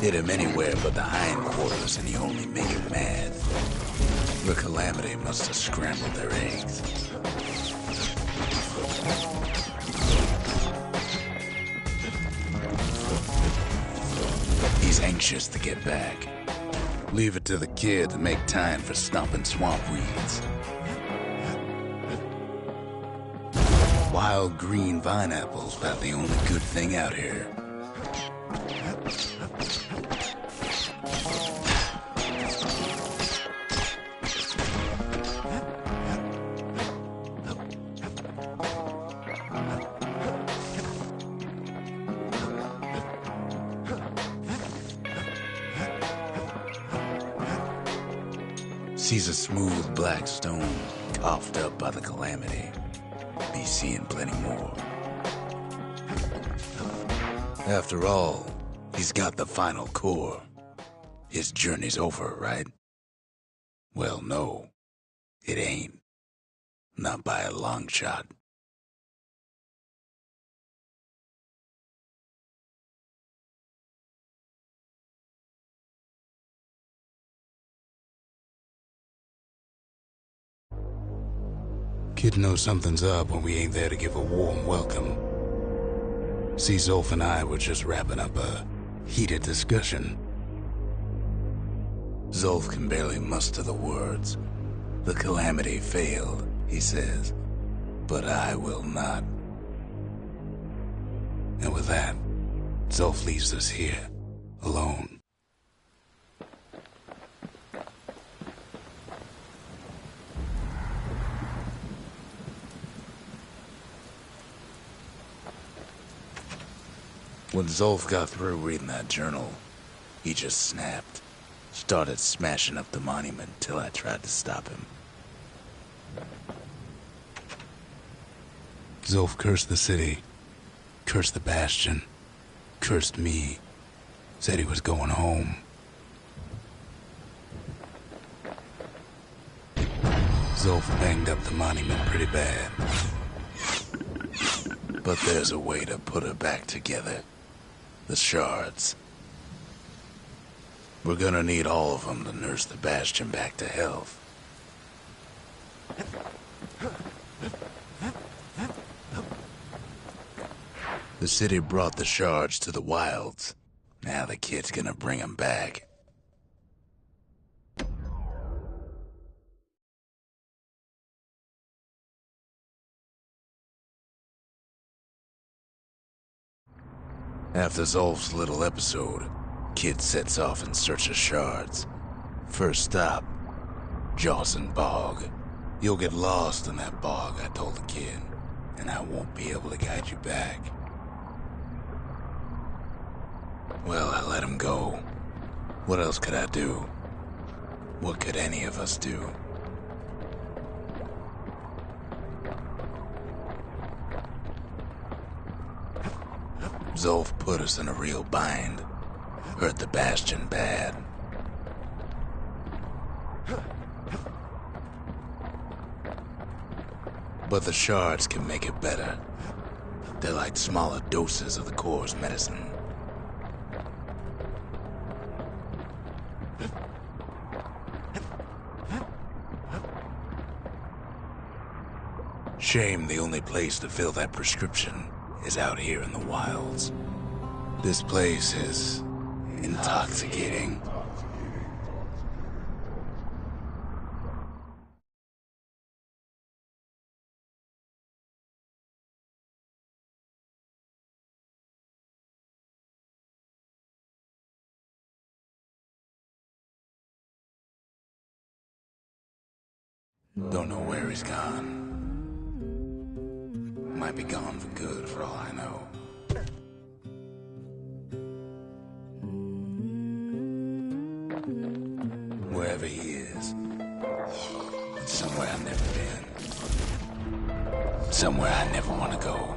Hit him anywhere but the hindquarters and he only made him mad. The Calamity must have scrambled their eggs. He's anxious to get back. Leave it to the kid to make time for stomping swamp weeds. Wild green vine apples about the only good thing out here. Sees a smooth black stone coughed up by the Calamity. Be seeing plenty more. After all, he's got the final core. His journey's over, right? Well, no, it ain't. Not by a long shot. Kid knows something's up when we ain't there to give a warm welcome. See, Zolf and I were just wrapping up a heated discussion. Zolf can barely muster the words. The Calamity failed, he says, but I will not. And with that, Zolf leaves us here, alone. When Zolf got through reading that journal, he just snapped. Started smashing up the monument till I tried to stop him. Zolf cursed the city, cursed the Bastion, cursed me, said he was going home. Zolf banged up the monument pretty bad. But there's a way to put her back together. The shards. We're gonna need all of them to nurse the Bastion back to health. The city brought the shards to the wilds. Now the kid's gonna bring them back. After Zolf's little episode, Kid sets off in search of shards. First stop, Jawson Bog. You'll get lost in that bog, I told the kid, and I won't be able to guide you back. Well, I let him go. What else could I do? What could any of us do? Zolf put us in a real bind. Hurt the Bastion bad. But the shards can make it better. They're like smaller doses of the core's medicine. Shame the only place to fill that prescription is out here in the wilds. This place is intoxicating. Don't know where he's gone. Might be gone for good for all I know. Wherever he is, it's somewhere I've never been. Somewhere I never want to go.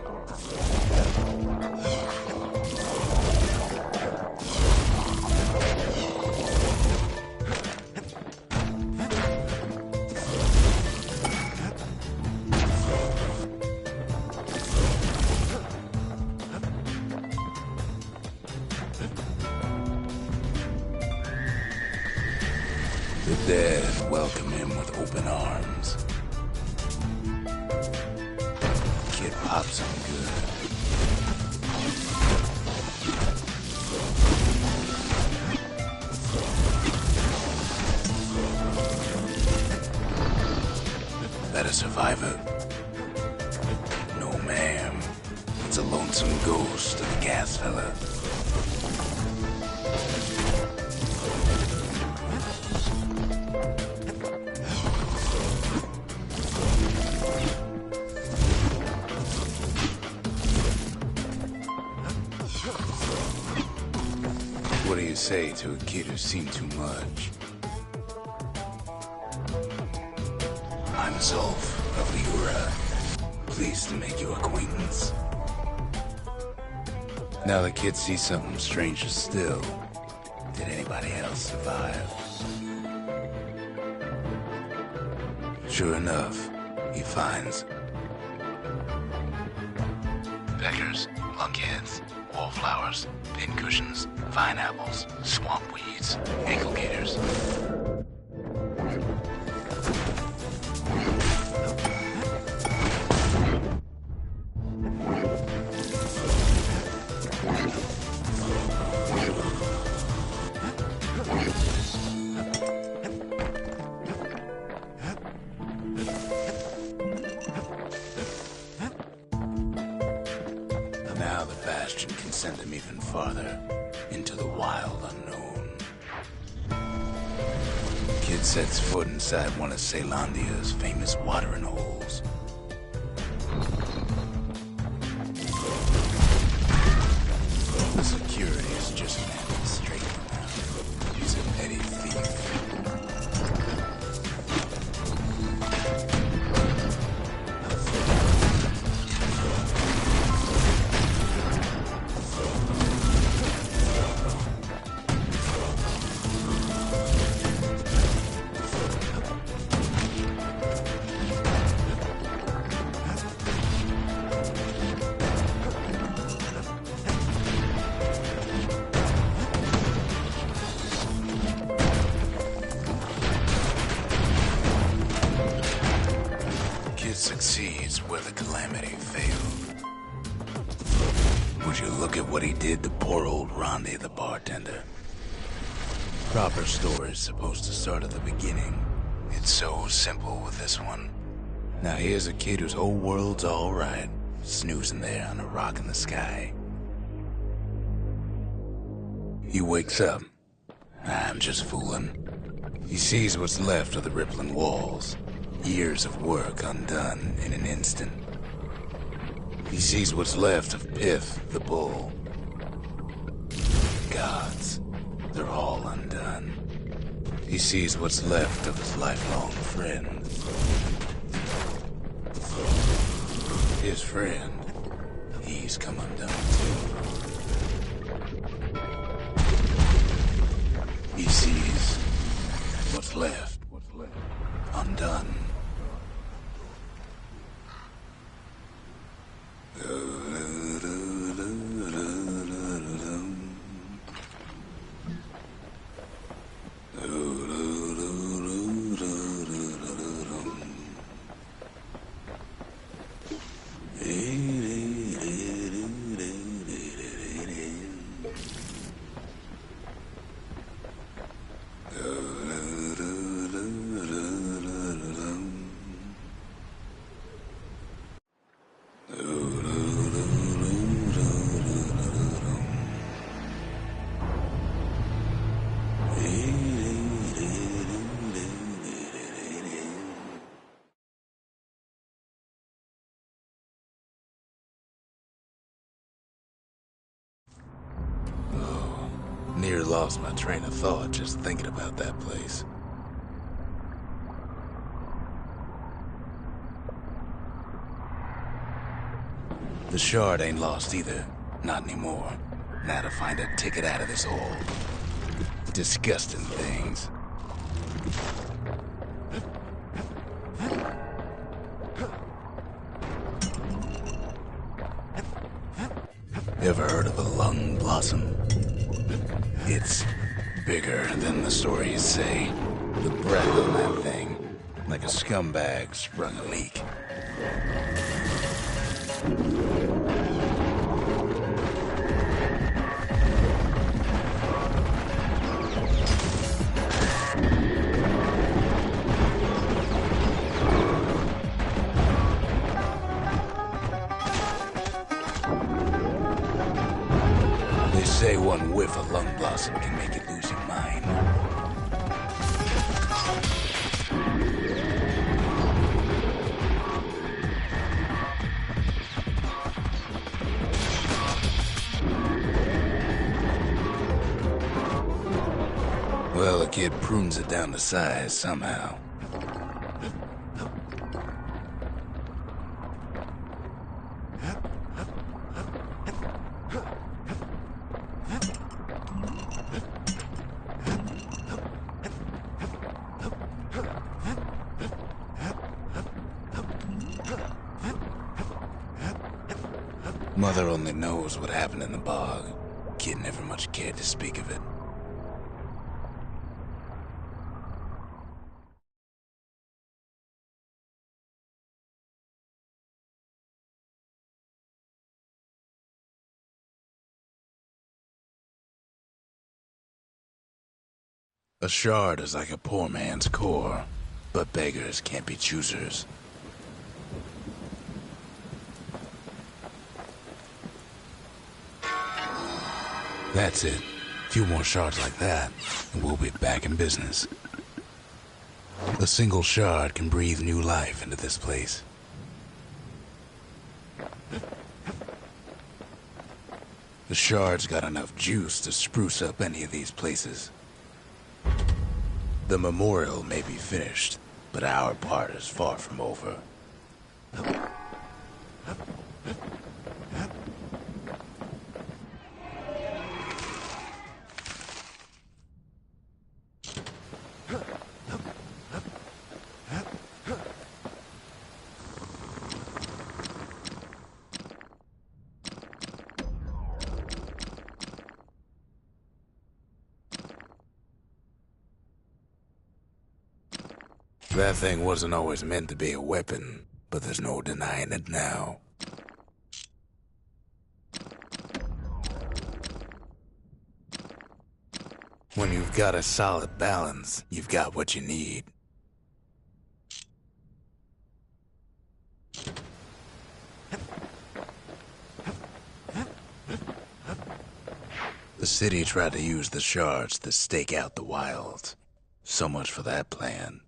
The dead welcome him with open arms. Kid pops him good. That a survivor? No, ma'am. It's a lonesome ghost of a gas fella. What do you say to a kid who's seen too much? I'm Zolf of Ura. Pleased to make your acquaintance. Now the kid sees something stranger still. Did anybody else survive? Sure enough, he finds peckers, lunkheads, wallflowers, pincushions, vine apples, swamp weeds, ankle gators. Now the Bastion can send him even farther into the wild unknown. Kid sets foot inside one of Ceylondia's famous watering holes. The security is just an administrator now. He's a petty thief. Succeeds where the calamity failed. Would you look at what he did to poor old Rondi the bartender? Proper story's supposed to start at the beginning. It's so simple with this one. Now here's a kid whose whole world's alright, snoozing there on a rock in the sky. He wakes up. I'm just fooling. He sees what's left of the rippling walls. Years of work undone in an instant. He sees what's left of Piff, the bull. Gods, they're all undone. He sees what's left of his lifelong friend. His friend, he's come undone too. He sees what's left undone. near lost my train of thought just thinking about that place. The shard ain't lost either. Not anymore. Now to find a ticket out of this hole. Disgusting things. Ever heard of a lung blossom? It's bigger than the stories say. The breath on that thing, like a scumbag sprung a leak. They say one whiff of lung blossom can make you lose your mind. Well, a kid prunes it down to size somehow. Mother only knows what happened in the bog. Kid never much cared to speak of it. A shard is like a poor man's core, but beggars can't be choosers. That's it. A few more shards like that, and we'll be back in business. A single shard can breathe new life into this place. The shard's got enough juice to spruce up any of these places. The memorial may be finished, but our part is far from over. That thing wasn't always meant to be a weapon, but there's no denying it now. When you've got a solid balance, you've got what you need. The city tried to use the shards to stake out the wilds. So much for that plan.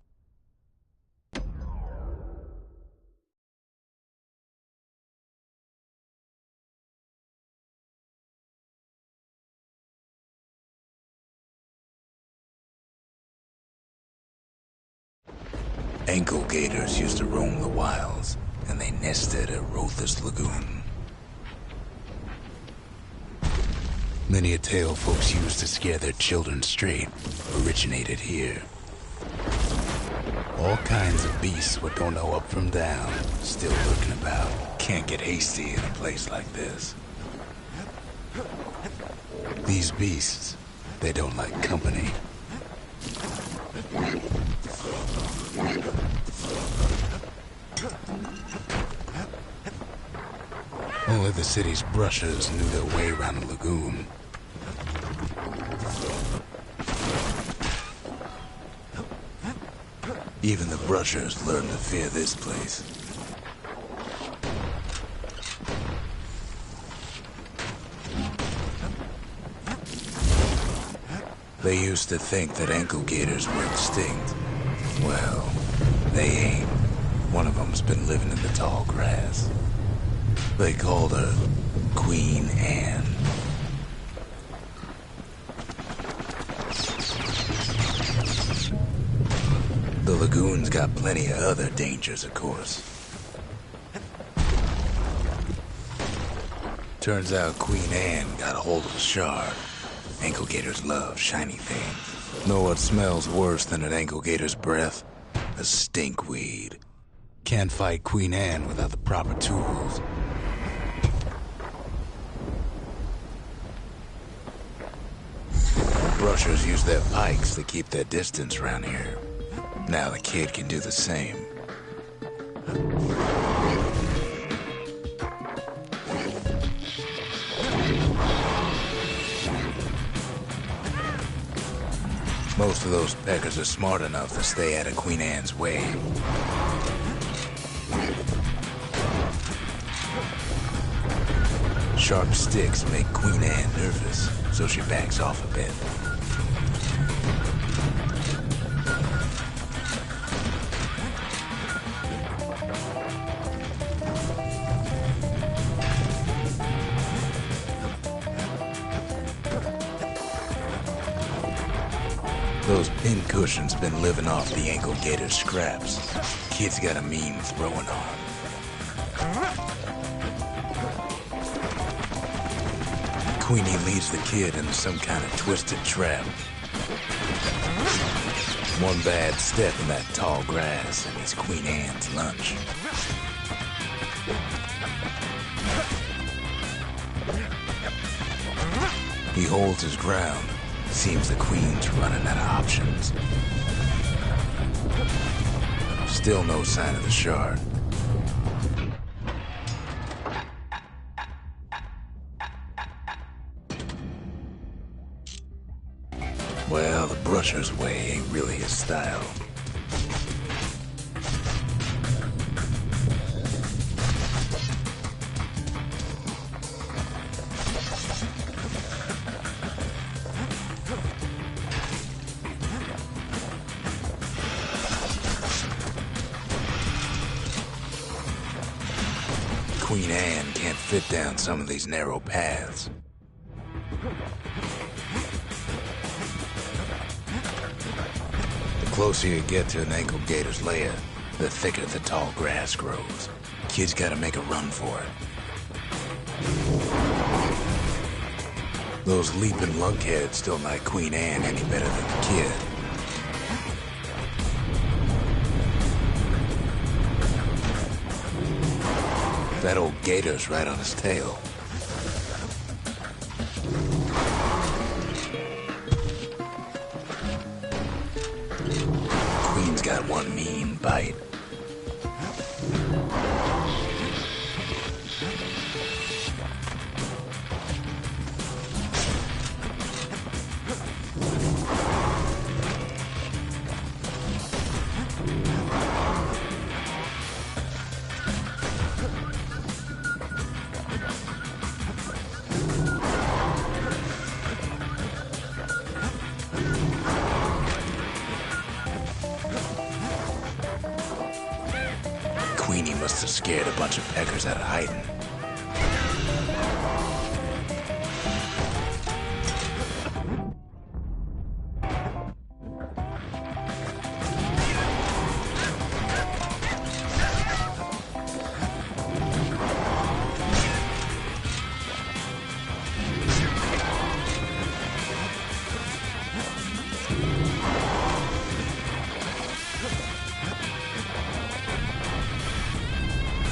Ankle gators used to roam the wilds, and they nested at Rotha's Lagoon. Many a tale folks used to scare their children straight originated here. All kinds of beasts what don't know up from down, still lurking about. Can't get hasty in a place like this. These beasts, they don't like company. Only the city's brushers knew their way around the lagoon. Even the brushers learned to fear this place. They used to think that ankle gators were extinct. Well, they ain't. One of them's been living in the tall grass. They called her Queen Anne. The lagoon's got plenty of other dangers, of course. Turns out Queen Anne got a hold of a shard. Ankle gators love shiny things. Know what smells worse than an ankle gator's breath? A stinkweed. Can't fight Queen Anne without the proper tools. Brushers use their pikes to keep their distance around here. Now the kid can do the same. Most of those peckers are smart enough to stay out of Queen Anne's way. Sharp sticks make Queen Anne nervous, so she backs off a bit. Those pin cushions been living off the ankle gator's scraps. Kid's got a mean throwing arm. Queenie leads the kid into some kind of twisted trap. One bad step in that tall grass and it's Queen Anne's lunch. He holds his ground. Seems the Queen's running out of options. Still no sign of the shard. Well, the brusher's way ain't really his style. Queen Anne can't fit down some of these narrow paths. The closer you get to an ankle gator's lair, the thicker the tall grass grows. Kid's gotta make a run for it. Those leaping lunkheads don't like Queen Anne any better than the kid. That old gator's right on his tail. Queen's got one mean bite. Queenie must have scared a bunch of peckers out of hiding.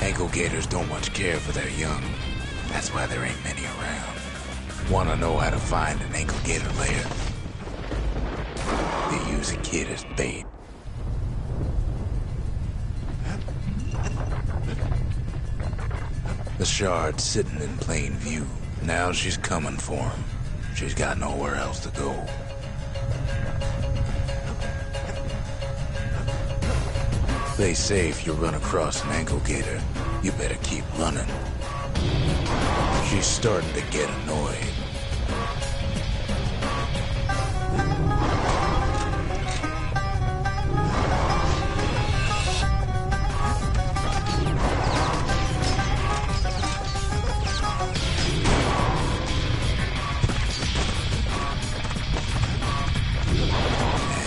Ankle gators don't much care for their young. That's why there ain't many around. Wanna know how to find an ankle gator lair? They use a kid as bait. The shard's sitting in plain view. Now she's coming for him. She's got nowhere else to go. They say if you run across an ankle gator, you better keep running. She's starting to get annoyed.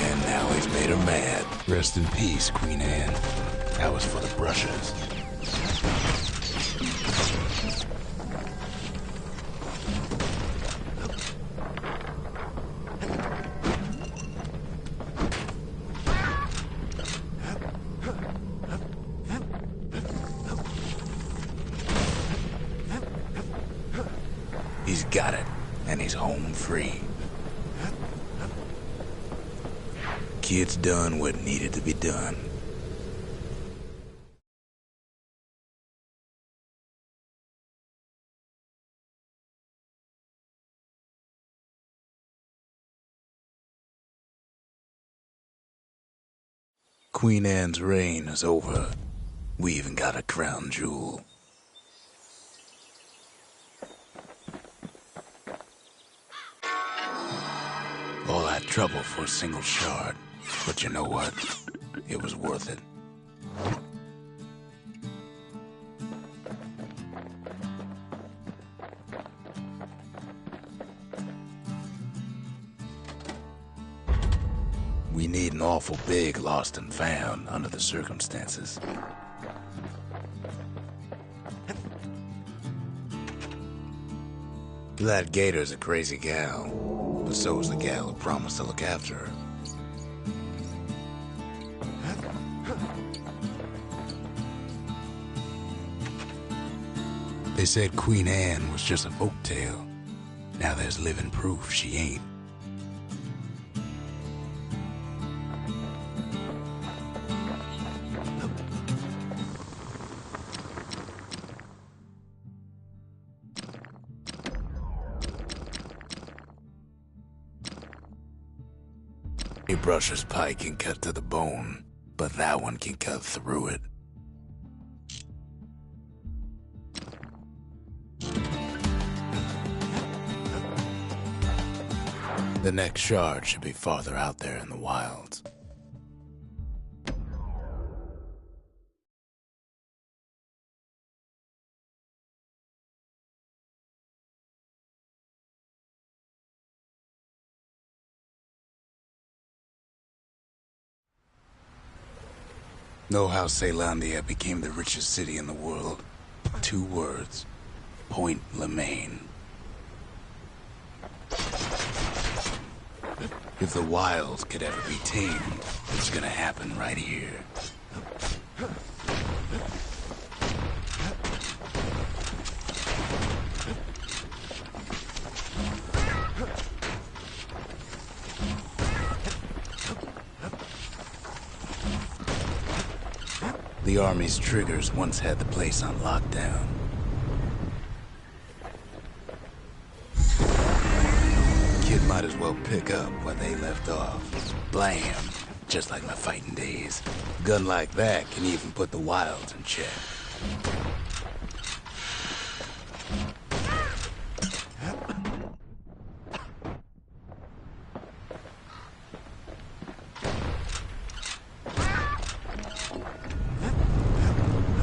And now he's made her mad. Rest in peace, Queen Anne. That was for the brushers. He's got it, and he's home free. Kid's done what needed to be done. Queen Anne's reign is over. We even got a crown jewel. All that trouble for a single shard. But you know what? It was worth it. We need an awful big lost and found under the circumstances. That Gator's a crazy gal, but so is the gal who promised to look after her. They said Queen Anne was just a folktale. Now there's living proof she ain't. A brusher's pike can cut to the bone, but that one can cut through it. The next shard should be farther out there in the wilds. Know how Caelondia became the richest city in the world? 2 words. Point Lemaine. If the wilds could ever be tamed, it's gonna happen right here. The army's triggers once had the place on lockdown. Kid might as well pick up where they left off. Blam! Just like my fighting days. Gun like that can even put the wilds in check.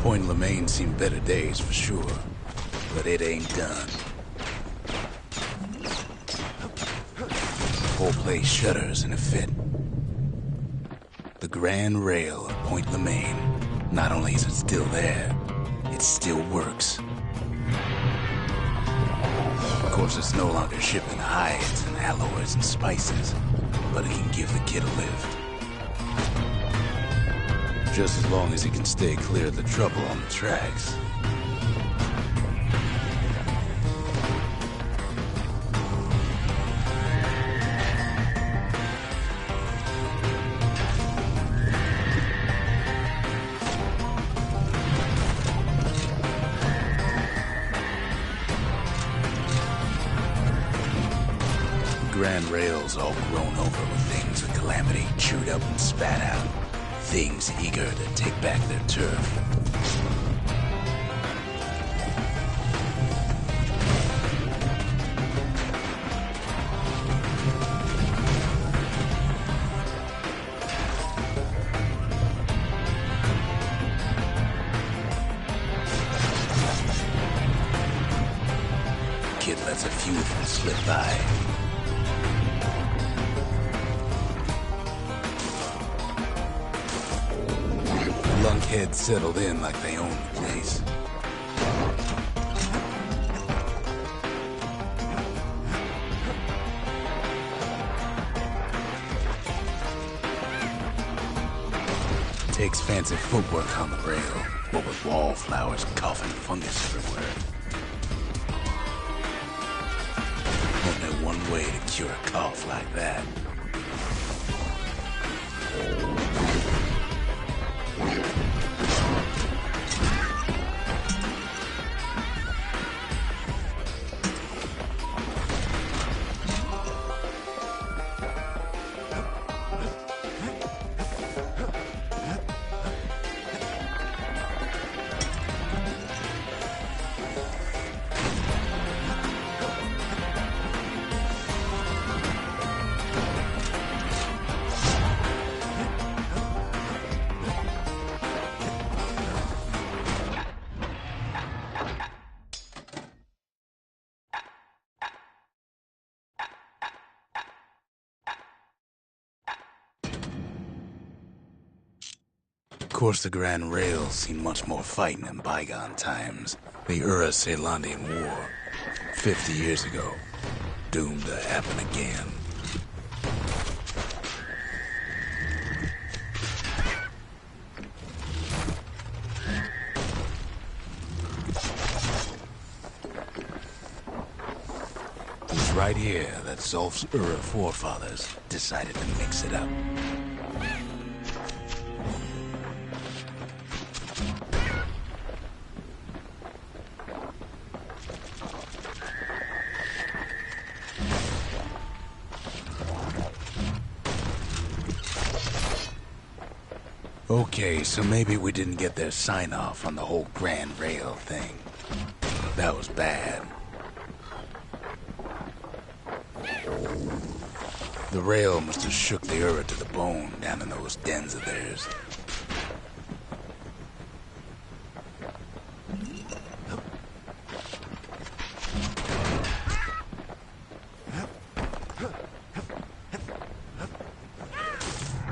Point Lemaine seen better days for sure, but it ain't done. The whole place shudders in a fit. The grand rail of Point Lemaine, not only is it still there, it still works. Of course, it's no longer shipping hides and alloys and spices, but it can give the kid a lift. Just as long as he can stay clear of the trouble on the tracks. Grand rail's all grown over with things of calamity chewed up and spat out. Things eager to take back their turf. Kid lets a few of them slip by. heads settled in like they own the place. Takes fancy footwork on the rail, but with wallflowers coughing fungus everywhere. Only one way to cure a cough like that. Of course, the Grand Rail's seen much more fighting in bygone times. The Ura-Celandian War, 50 years ago, doomed to happen again. It was right here that Zulf's Ura forefathers decided to mix it up. Okay, so maybe we didn't get their sign-off on the whole Grand Rail thing. That was bad. The rail must have shook the Ura to the bone down in those dens of theirs.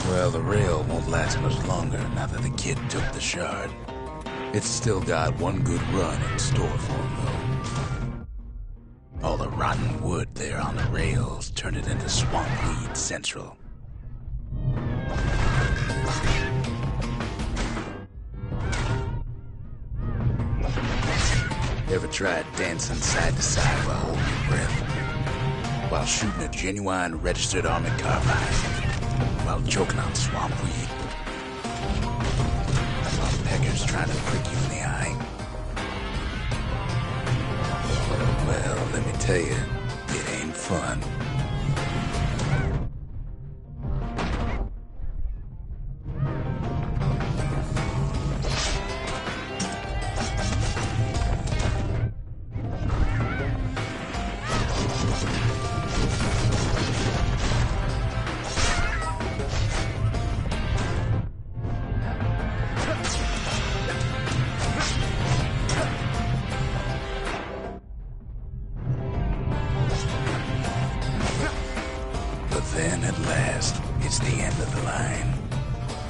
Well, the rail won't last much longer now that the kid took the shard. It's still got one good run in store for him, though. All the rotten wood there on the rails turned it into Swampweed Central. Ever tried dancing side to side while holding your breath? While shooting a genuine registered army carbine? While choking on swampweed? While peckers trying to prick you in the eye? Well, let me tell you, it ain't fun. Then, at last, it's the end of the line.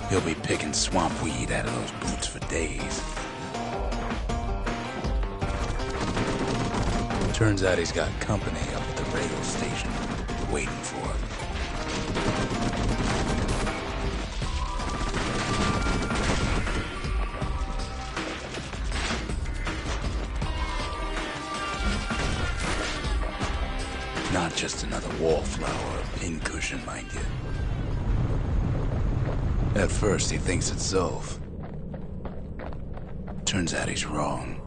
He'll be picking swampweed out of those boots for days. Turns out he's got company up at the rail station, waiting for him. Not just another wallflower or pincushion, mind you. At first, he thinks it's Zulf. Turns out he's wrong.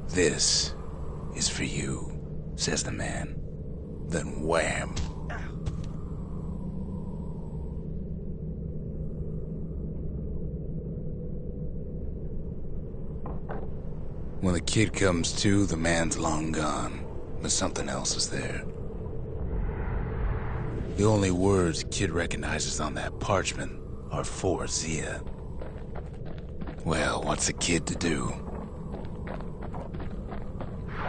This is for you, says the man. Then wham! When the kid comes to, the man's long gone. But something else is there. The only words kid recognizes on that parchment are for Zia. Well, what's a kid to do?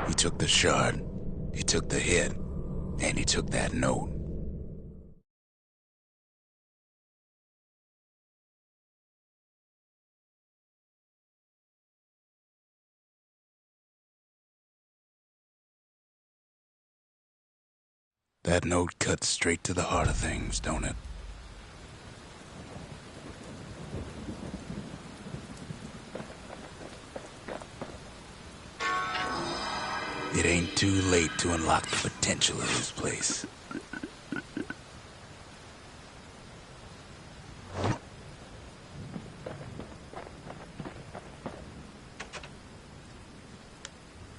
He took the shard, he took the hit, and he took that note. That note cuts straight to the heart of things, don't it? It ain't too late to unlock the potential of this place.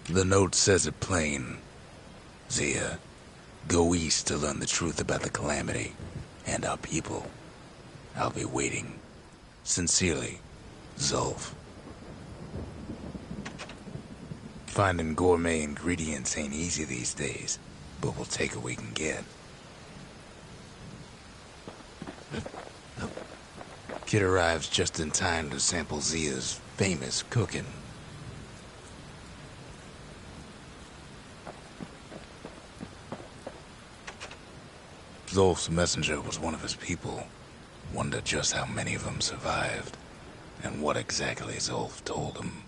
The note says it plain. Zia, go east to learn the truth about the calamity and our people. I'll be waiting. Sincerely, Zulf. Finding gourmet ingredients ain't easy these days, but we'll take what we can get. Kid arrives just in time to sample Zia's famous cooking. Zulf's messenger was one of his people. Wonder just how many of them survived, and what exactly Zulf told him.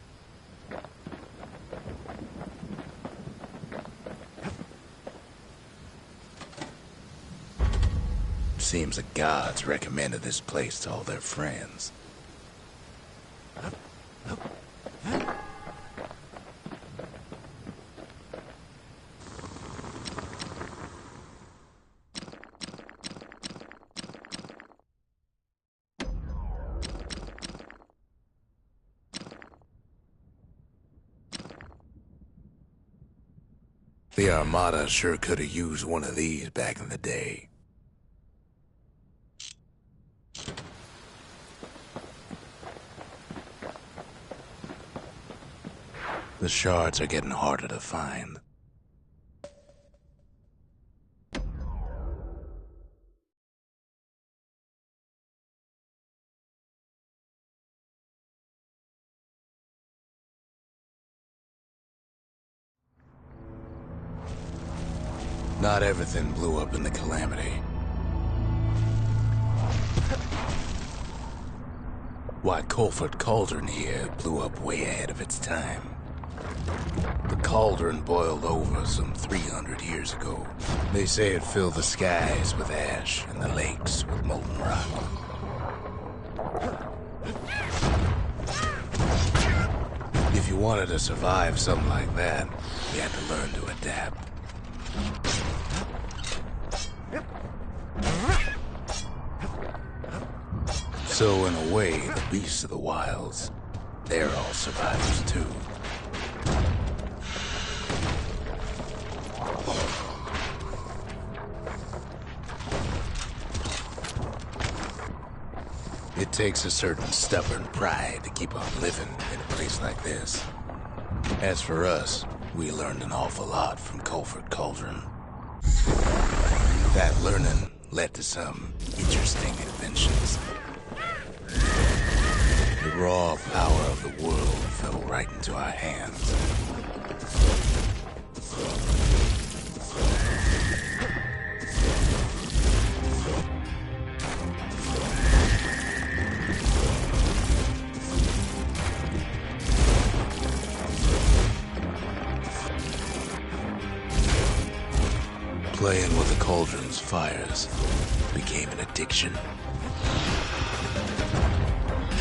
Seems the gods recommended this place to all their friends. The Armada sure could have used one of these back in the day. The shards are getting harder to find. Not everything blew up in the calamity. Why, Colford Cauldron here blew up way ahead of its time. The cauldron boiled over some 300 years ago. They say it filled the skies with ash and the lakes with molten rock. If you wanted to survive something like that, you had to learn to adapt. So in a way, the beasts of the wilds, they're all survivors too. It takes a certain stubborn pride to keep on living in a place like this. As for us, we learned an awful lot from Colford Cauldron. That learning led to some interesting inventions. The raw power of the world fell right into our hands. Playing with the cauldron's fires became an addiction.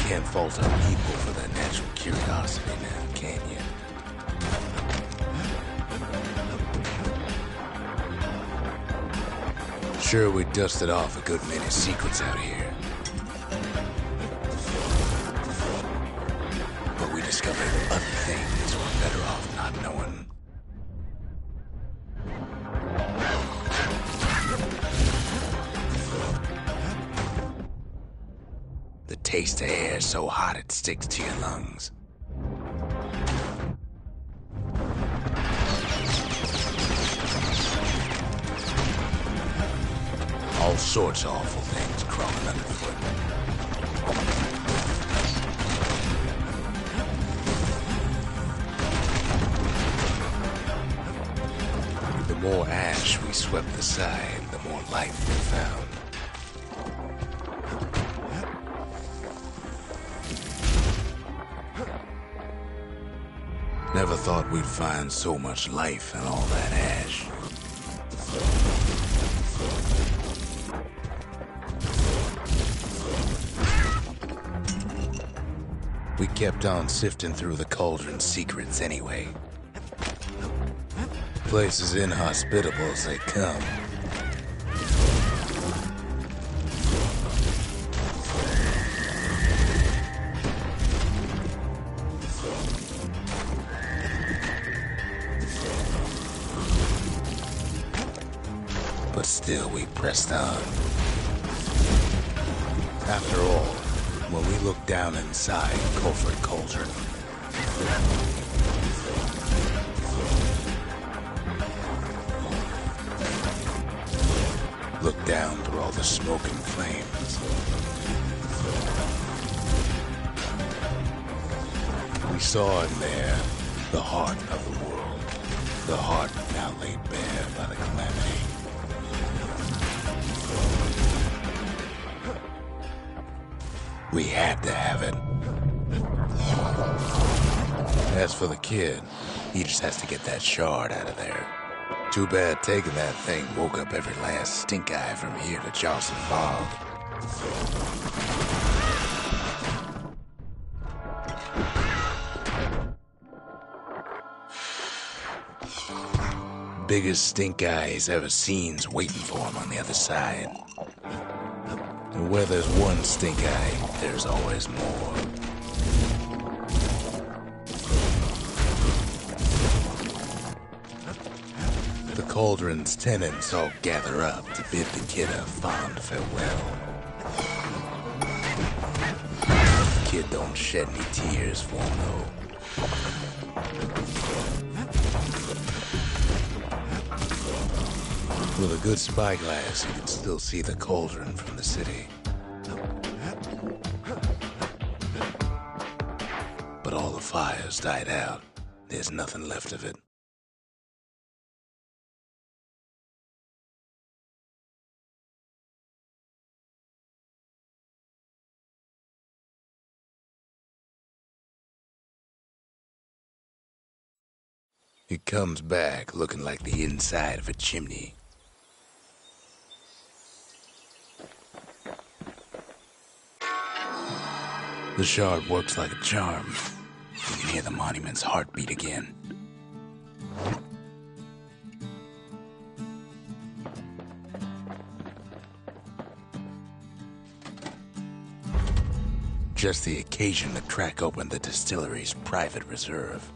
Can't fault our people for their natural curiosity now, can you? Sure, we dusted off a good many secrets out here. But we discovered other things we're better off not knowing. The taste of air so hot it sticks to your lungs. All sorts of awful things crawling underfoot. The more ash we swept aside, the more life we found. Never thought we'd find so much life in all that ash. kept on sifting through the cauldron's secrets anyway. Place is inhospitable as they come. But still we pressed on. After all, when we looked down inside Culford Cauldron, looked down through all the smoke and flames, we saw in there the heart of the world, the heart now laid bare by the calamity. We had to have it. As for the kid, he just has to get that shard out of there. Too bad taking that thing woke up every last stink eye from here to Charleston Fog. Biggest stink eye he's ever seen's waiting for him on the other side. And where there's one stink eye, there's always more. The cauldron's tenants all gather up to bid the kid a fond farewell. The kid don't shed any tears for him, though. With a good spyglass, you can still see the cauldron from the city. But all the fires died out. There's nothing left of it. He comes back looking like the inside of a chimney. The shard works like a charm. You can hear the monument's heartbeat again. Just the occasion to crack open the distillery's private reserve.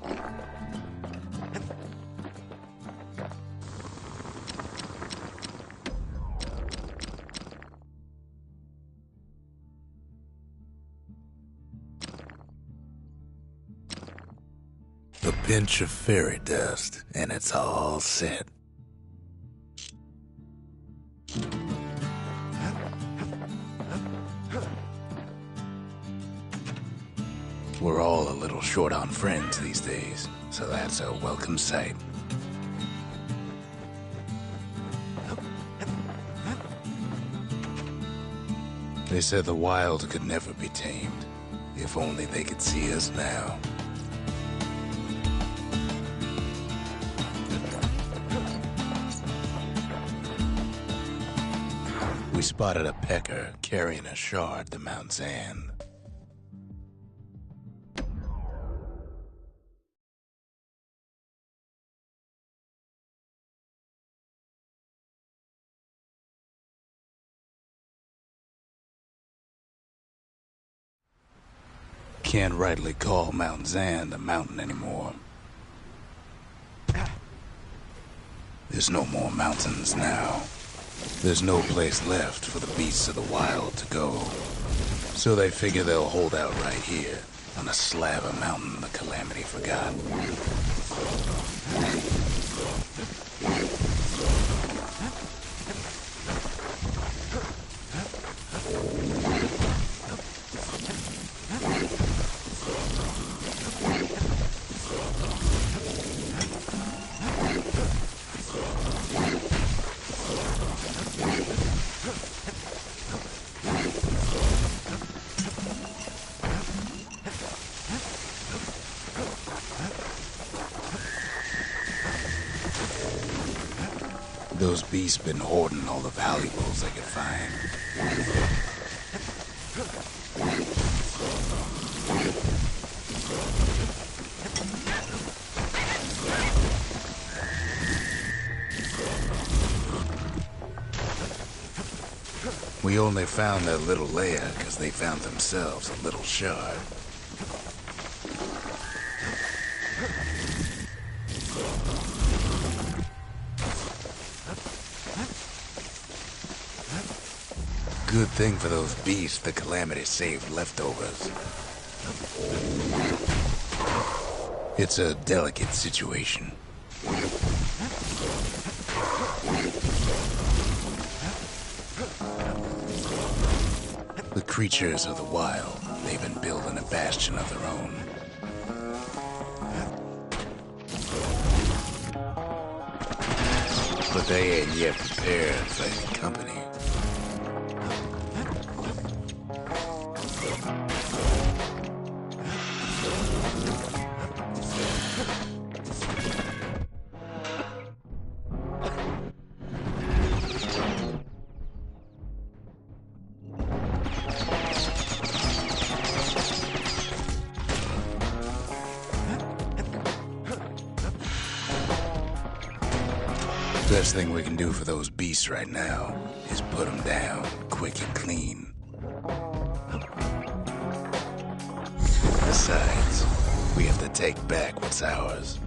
A pinch of fairy dust, and it's all set. We're all a little short on friends these days, so that's a welcome sight. They said the wild could never be tamed. If only they could see us now. We spotted a pecker carrying a shard to Mount Zand. Can't rightly call Mount Zand a mountain anymore. There's no more mountains now. There's no place left for the beasts of the wild to go. So they figure they'll hold out right here, on a slab of mountain the calamity forgot. Those beasts been hoarding all the valuables they could find. We only found that little layer because they found themselves a little shard. Good thing for those beasts the Calamity saved leftovers. It's a delicate situation. The creatures of the wild, they've been building a bastion of their own. But they ain't yet prepared for any company. Best thing we can do for those beasts right now is put them down quick and clean. Besides, we have to take back what's ours.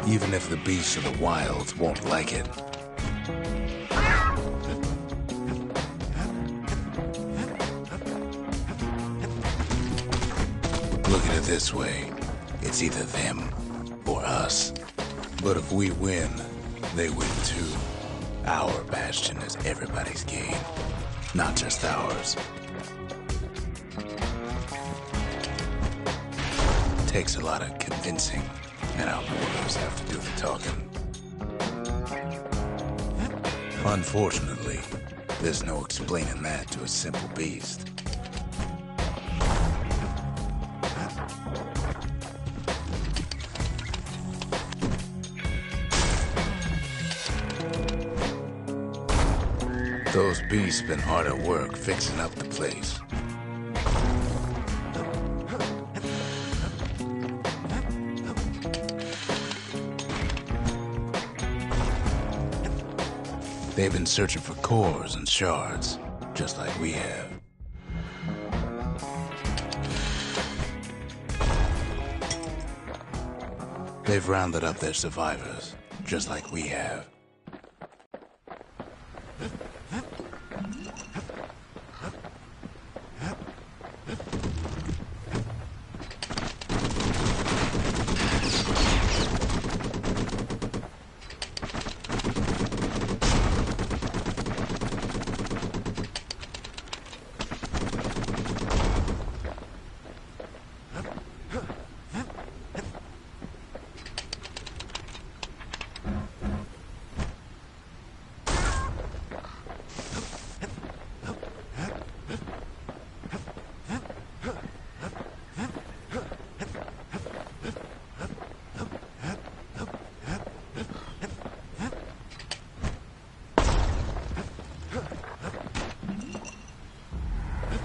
Even if the beasts of the wilds won't like it. Look at it this way. It's either them or us. But if we win, they win too. Our bastion is everybody's game, not just ours. Takes a lot of convincing, and our mortals have to do the talking. Unfortunately, there's no explaining that to a simple beast. Those beasts been hard at work fixing up the place. They've been searching for cores and shards, just like we have. They've rounded up their survivors, just like we have.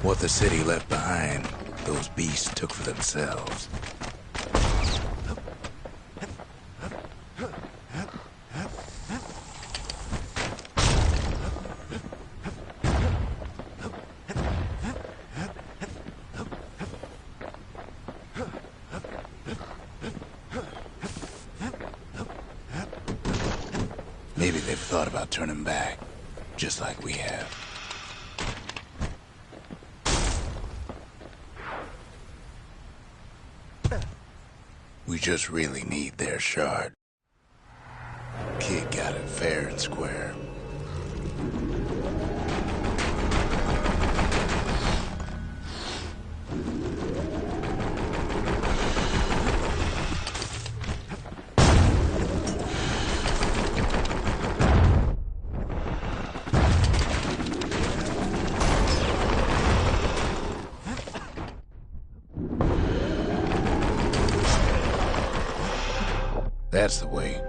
What the city left behind, those beasts took for themselves. Maybe they've thought about turning back, just like we have. We just really need their shard. Kid got it fair and square. That's the way.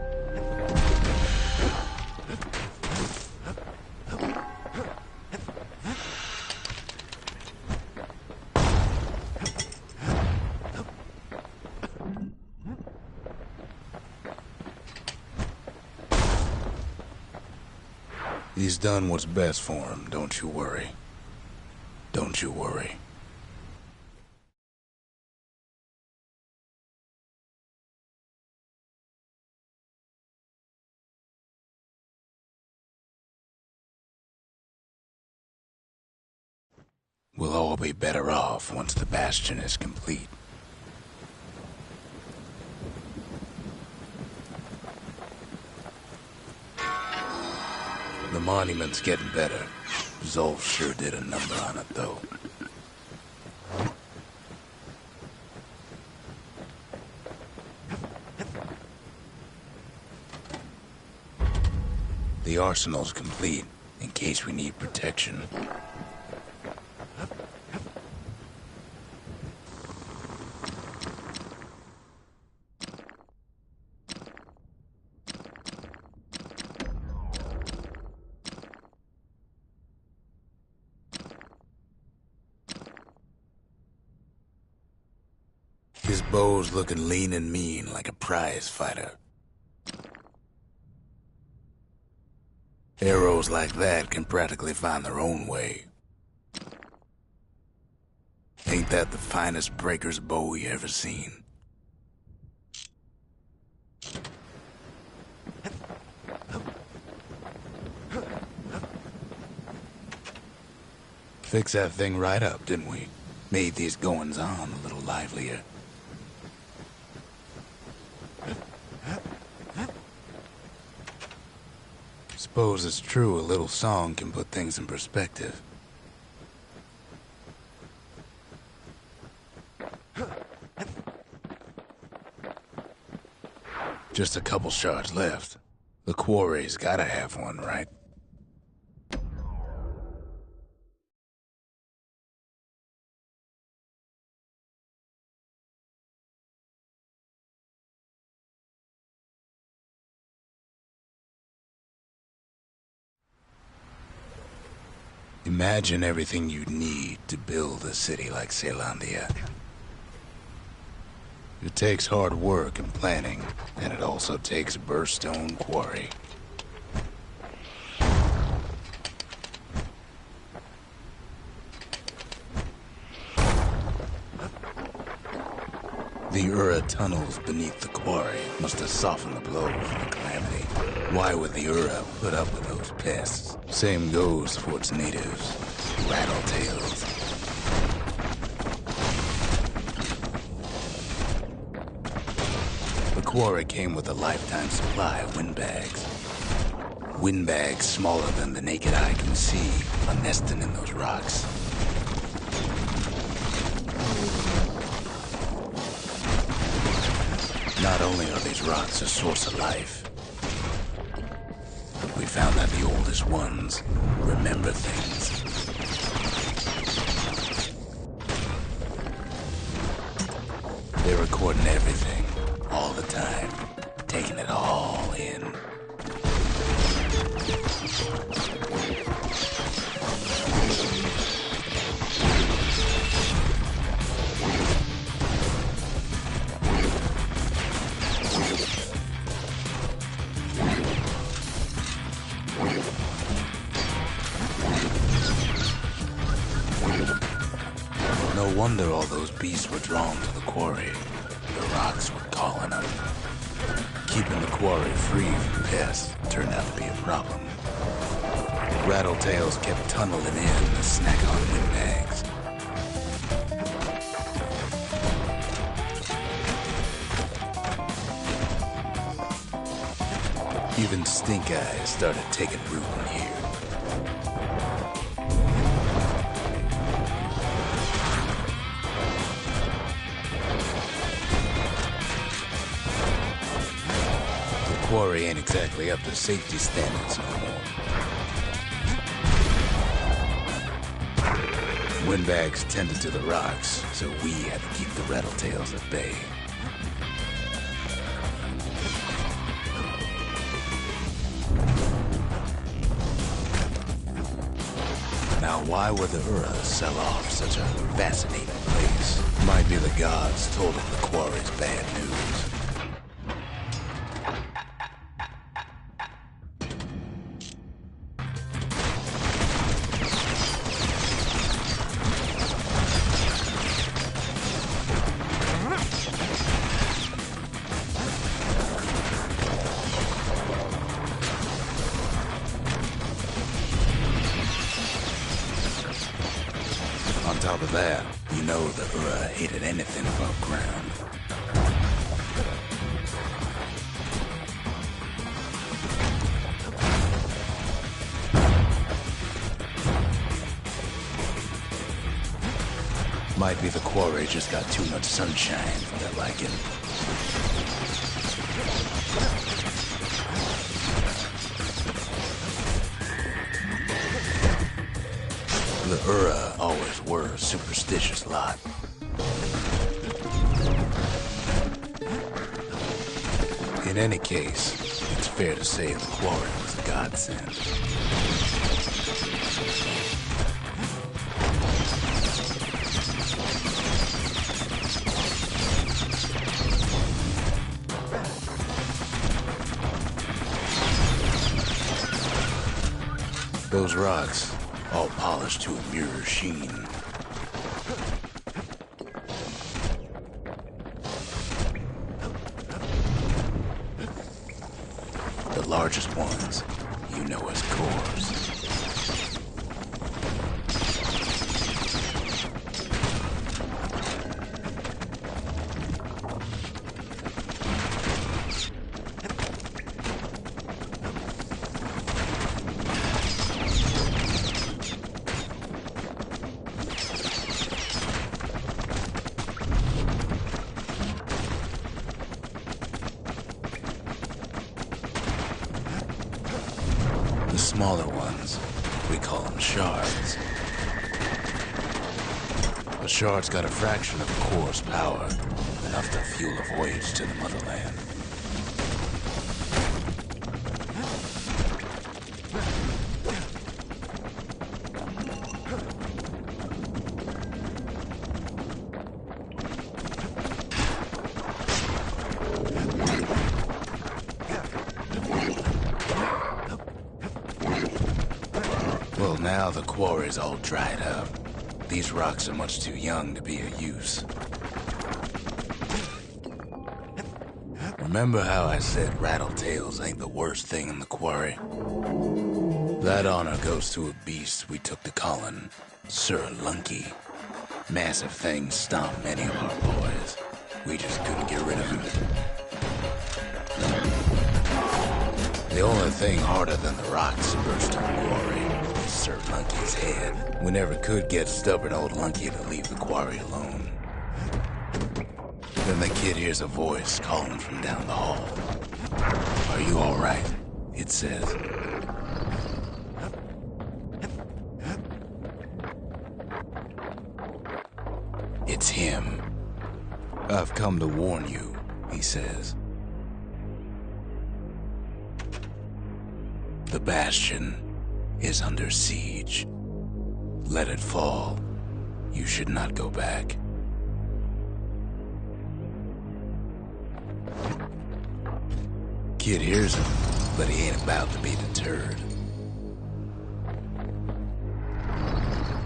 He's done what's best for him, don't you worry. Don't you worry. We'll all be better off once the Bastion is complete. The monument's getting better. Zolf sure did a number on it, though. The arsenal's complete, in case we need protection. His bow's looking lean and mean like a prize fighter. Arrows like that can practically find their own way. Ain't that the finest breaker's bow you ever seen? Fixed that thing right up, didn't we? Made these goings-on a little livelier. Suppose it's true a little song can put things in perspective. Just a couple shards left. The quarry's gotta have one, right? Imagine everything you'd need to build a city like Caelondia. It takes hard work and planning, and it also takes burstone quarry. The Ura tunnels beneath the quarry must have softened the blow of the calamity. Why would the Ura put up with those pests? Same goes for its natives, rattletails. The quarry came with a lifetime supply of windbags. Windbags smaller than the naked eye can see are nesting in those rocks. Not only are these rocks a source of life, we found that the oldest ones remember things. They're recording everything, all the time, taking it all in. No wonder all those beasts were drawn to the quarry. The rocks were calling them. Keeping the quarry free from pests turned out to be a problem. Rattletails kept tunneling in to snack on windbags. Even stink eyes started taking root in here. The quarry ain't exactly up to safety standards no more. Windbags tended to the rocks, so we had to keep the rattletails at bay. Now, why would the Ura sell off such a fascinating place? Might be the gods told them the quarry's bad news. top of that, you know the hated anything above ground. Might be the quarry just got too much sunshine for their liking. The always were a superstitious lot. In any case, it's fair to say the quarry was a godsend. Those rocks, all polished to a mirror sheen. The largest ones, you know as cores. The smaller ones, we call them shards. A shard's got a fraction of a core's power, enough to fuel a voyage to the motherland. Well, now the quarry's all dried up. These rocks are much too young to be of use. Remember how I said rattletails ain't the worst thing in the quarry? That honor goes to a beast we took to Colin, Sir Lunky. Massive things stomped many of our boys. We just couldn't get rid of him. The only thing harder than the rocks burst on the quarry is Sir Lunky's head. We never could get stubborn old Lunky to leave the quarry alone. Then the kid hears a voice calling from down the hall. "Are you all right?" it says. It's him. "I've come to warn you," he says. "The Bastion is under siege. Let it fall. You should not go back." Kid hears him, but he ain't about to be deterred.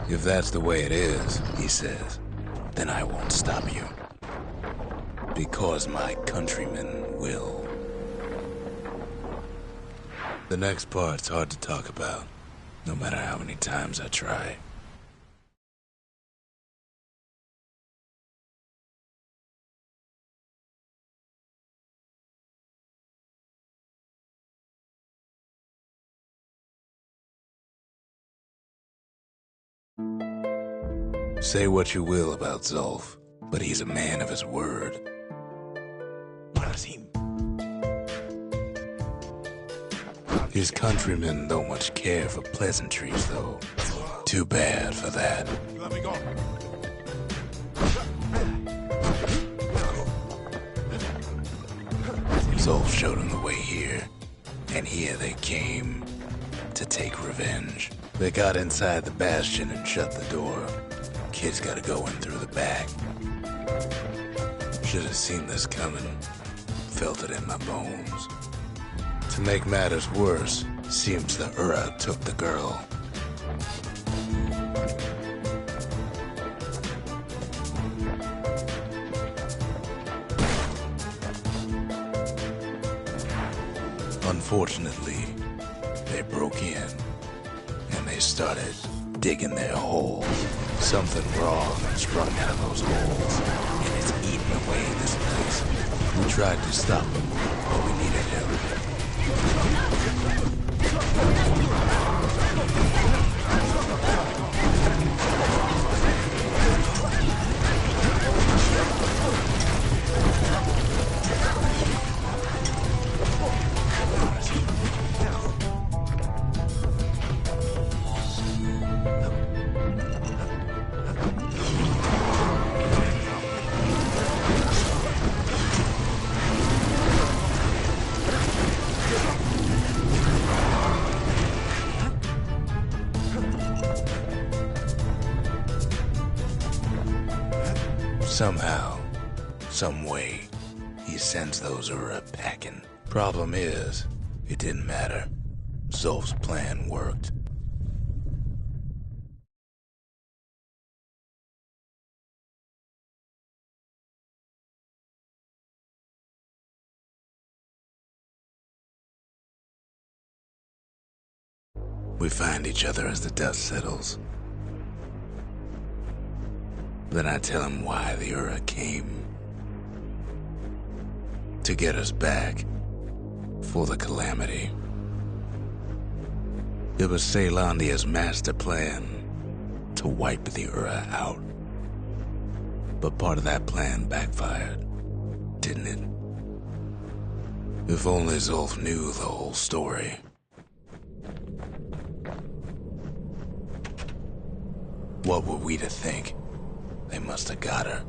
"If that's the way it is," he says, "then I won't stop you. Because my countrymen will." The next part's hard to talk about, no matter how many times I try. Say what you will about Zulf, but he's a man of his word. His countrymen don't much care for pleasantries, though. Too bad for that. Zulf showed him the way here, and here they came to take revenge. They got inside the Bastion and shut the door. Kid's gotta go in through the back. Should have seen this coming. Felt it in my bones. To make matters worse, seems the took the girl. Unfortunately, they broke in, and they started digging their hole. Something wrong sprung out of those holes, and it's eating away this place. We tried to stop them, but we needed help. Somehow, some way, he sends those Ura packing. Problem is, it didn't matter. Zolf's plan worked. We find each other as the dust settles. Then I tell him why the Ura came. To get us back. For the Calamity. It was Caelondia's master plan to wipe the Ura out. But part of that plan backfired, didn't it? If only Zolf knew the whole story. What were we to think? They must have got her,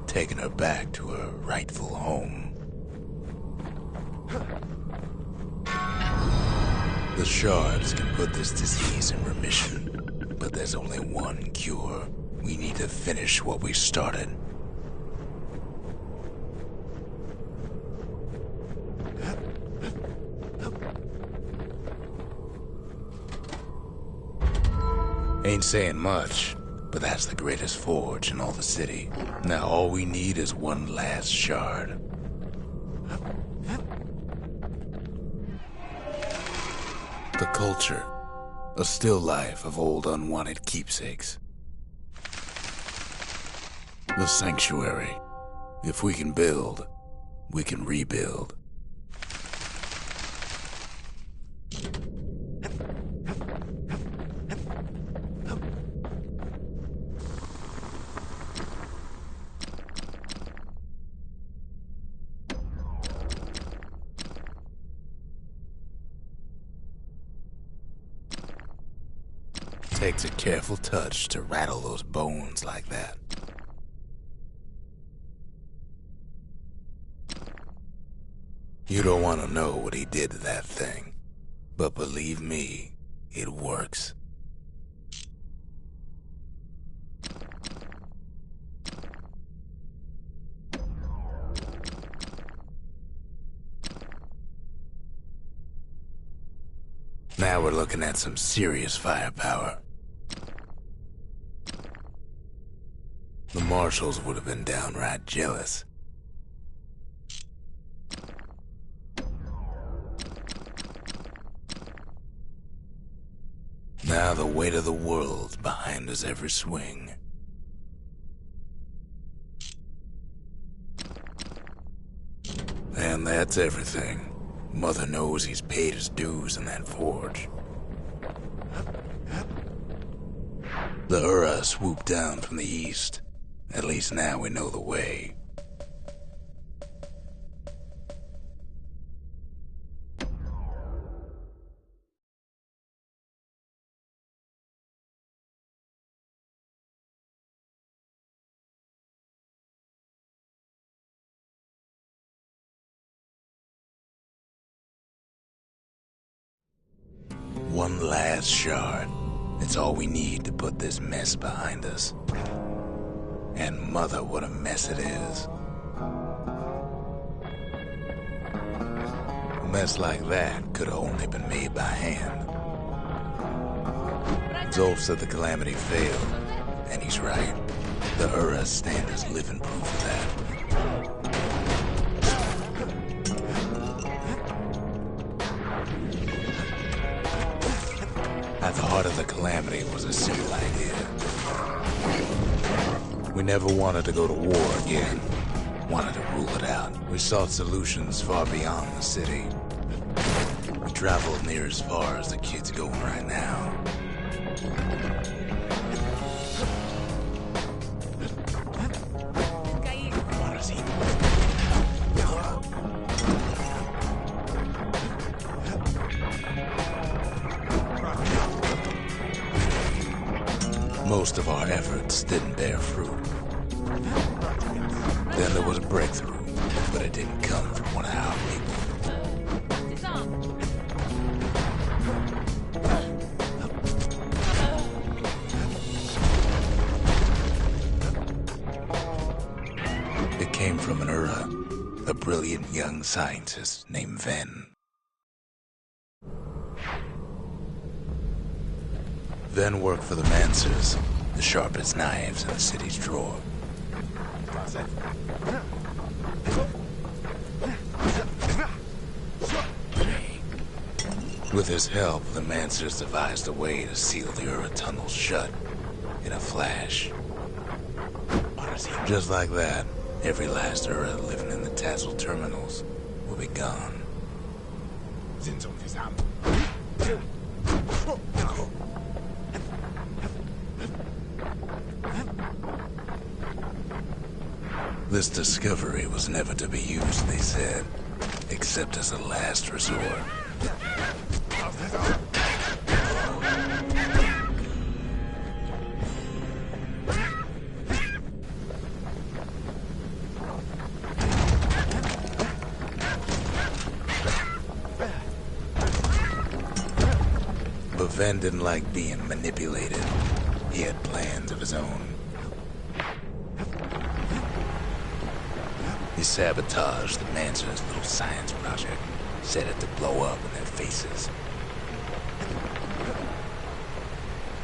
taken her back to her rightful home. The shards can put this disease in remission, but there's only one cure. We need to finish what we started. Ain't saying much, but that's the greatest forge in all the city. Now all we need is one last shard. The culture. A still life of old unwanted keepsakes. The sanctuary. If we can build, we can rebuild. Takes a careful touch to rattle those bones like that. You don't want to know what he did to that thing, but believe me, it works. Now we're looking at some serious firepower. The marshals would have been downright jealous. Now the weight of the world's behind us every swing. And that's everything. Mother knows he's paid his dues in that forge. The Ura swooped down from the east. At least now we know the way. One last shard. It's all we need to put this mess behind us. And mother, what a mess it is. A mess like that could have only been made by hand. Zolf said the Calamity failed, and he's right. The Ura stand as living proof of that. I At the heart of the calamity was a simple idea. We never wanted to go to war again. Wanted to rule it out. We sought solutions far beyond the city. We traveled near as far as the kid's going right now. Most of our efforts didn't bear fruit. Then there was a breakthrough, but it didn't come from one of our people. It came from an Ura, a brilliant young scientist named Ven. Ven worked for the Mancers, the sharpest knives in the city's drawer. With his help, the Mancers devised a way to seal the Ura tunnels shut in a flash. Just like that, every last Ura living in the Tassel terminals will be gone. This discovery was never to be used, they said, except as a last resort. But Ven didn't like being manipulated. He had plans of his own. He sabotaged the Mancer's little science project, set it to blow up in their faces.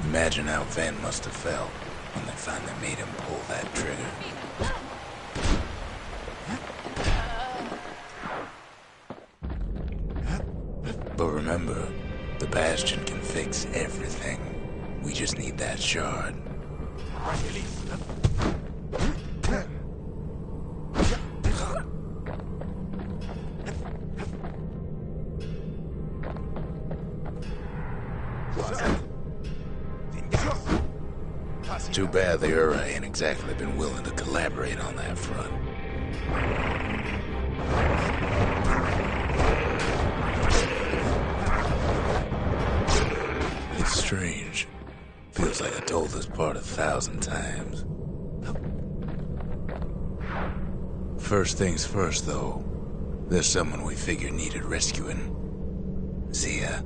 Imagine how Ven must have felt when they finally made him pull that trigger. But remember, the Bastion can fix everything. We just need that shard. Too bad the Ura ain't exactly been willing to collaborate on that front. It's strange. Feels like I told this part 1,000 times. First things first, though. There's someone we figured needed rescuing. Zia.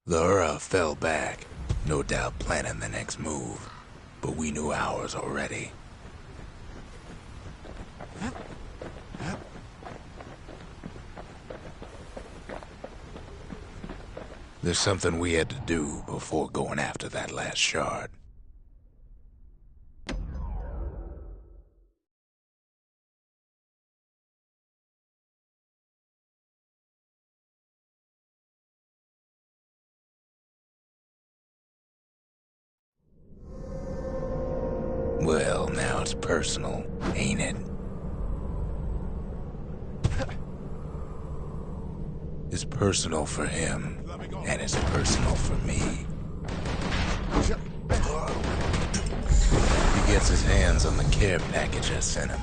The Ura fell back, no doubt planning the next move, but we knew ours already. There's something we had to do before going after that last shard. Well, now it's personal, ain't it? It's personal for him, and it's personal for me. He gets his hands on the care package I sent him.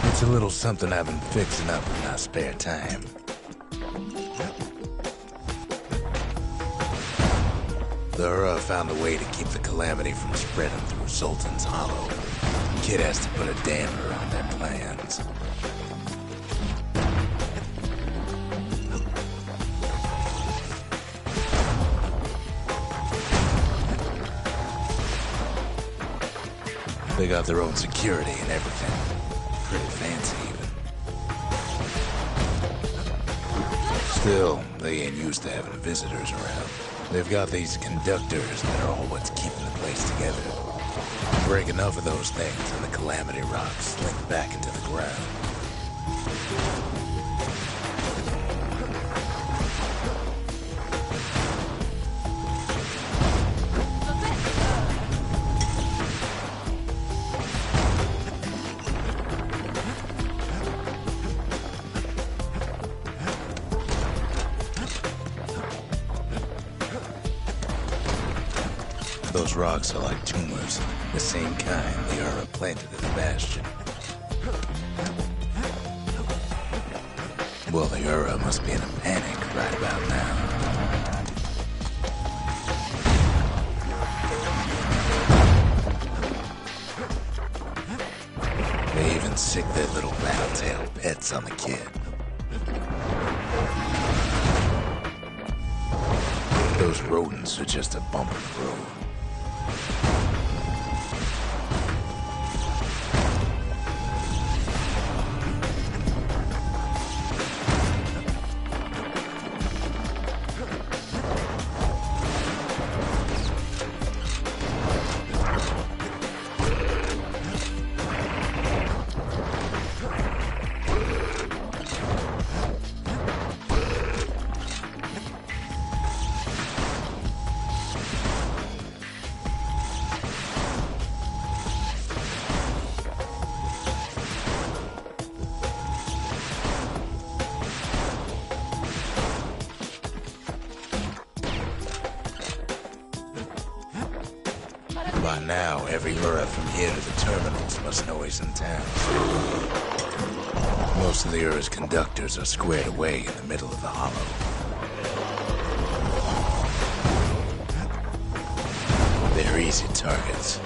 It's a little something I've been fixing up in my spare time. The Ura found a way to keep the calamity from spreading through Sultan's Hollow. Kid has to put a damper on their plans. They got their own security and everything. Pretty fancy, even. Still, they ain't used to having visitors around. They've got these conductors that are all what's keeping the place together. Break enough of those things and the Calamity rocks slink back into the ground. Those rocks are like tumors, the same kind the Ura planted in the Bastion. Well, the Ura must be in a panic right about now. They even sick their little rattletail pets on the kid. Those rodents are just a bump in the road. By now, every Ura from here to the terminals must know he's in town. Most of the Ura's conductors are squared away in the middle of the hollow. They're easy targets.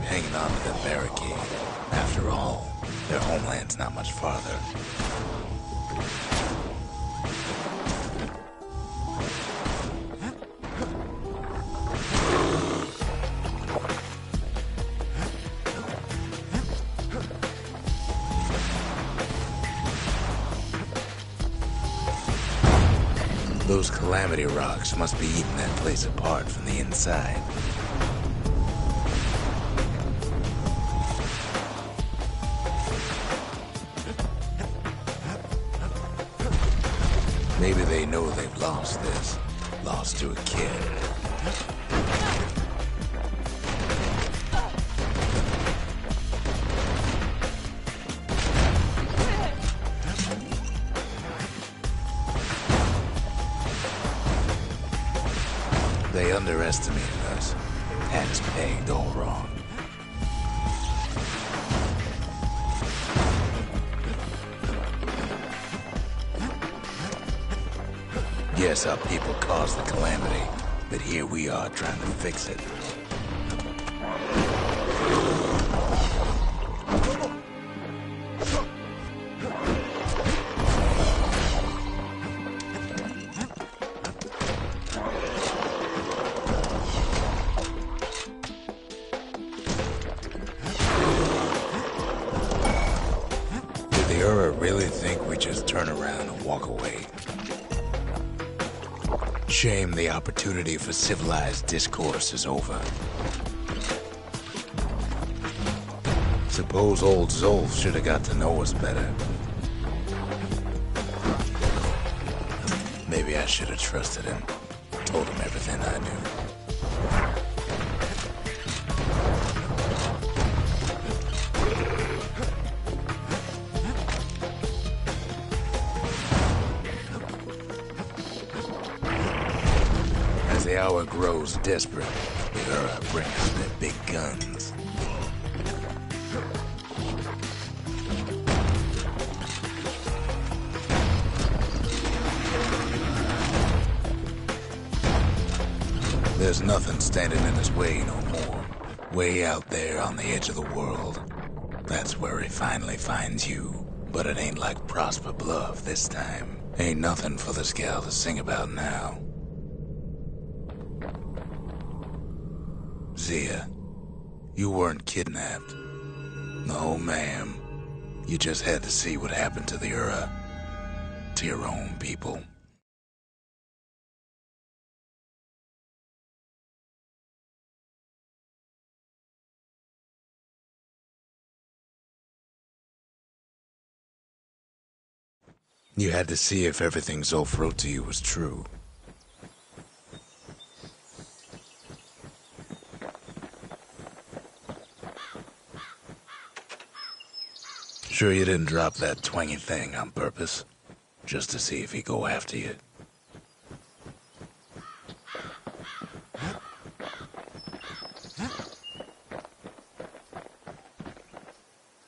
Hanging on to the barricade. After all, their homeland's not much farther. Those Calamity rocks must be eating that place apart from the inside. Maybe they know they've lost this. Lost to a kid. They underestimated us. Had us pegged all wrong. Yes, our people caused the calamity, but here we are trying to fix it. Did the Ura really think we just turn around and walk away? Shame the opportunity for civilized discourse is over. Suppose old Zolf should have got to know us better. Maybe I should have trusted him. Told him everything I knew. As the hour grows desperate, the Ura bring out their big guns. There's nothing standing in his way no more. Way out there on the edge of the world. That's where he finally finds you. But it ain't like Prosper Bluff this time. Ain't nothing for this gal to sing about now. Zia, you weren't kidnapped. No, ma'am. You just had to see what happened to the Ura. To your own people. You had to see if everything Zolf wrote to you was true. Sure you didn't drop that twangy thing on purpose? Just to see if he'd go after you?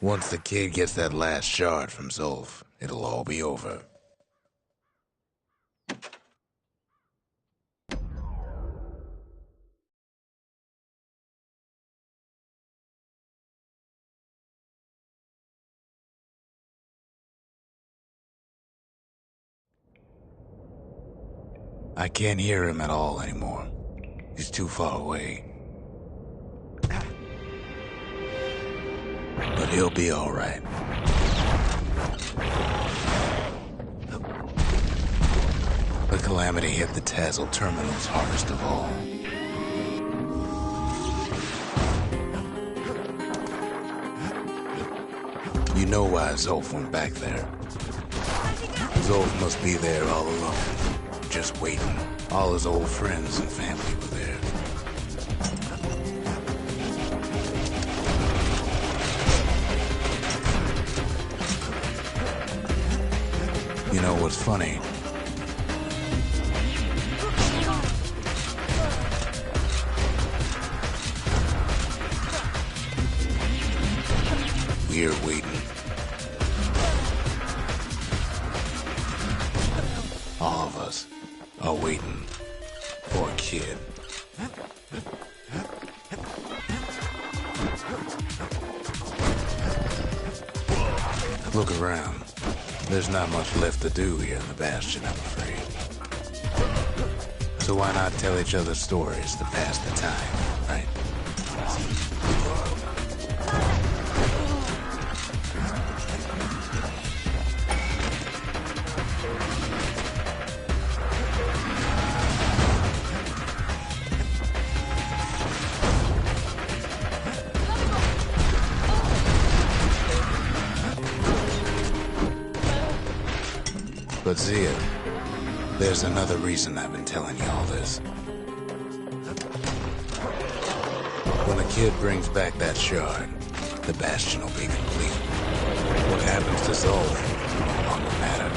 Once the kid gets that last shard from Zolf, it'll all be over. I can't hear him at all anymore. He's too far away. But he'll be all right. The calamity hit the Tazzle terminals hardest of all. You know why Zolf went back there. Zolf must be there all alone, just waiting. All his old friends and family were there. You know what's funny? We're waiting. All of us are waiting for a kid. Look around. There's not much left to do here in the Bastion, I'm afraid. So why not tell each other stories to pass the time, right? But Zia, there's another reason I've been telling you all this. When a kid brings back that shard, the Bastion will be complete. What happens to Zolf will no longer matter.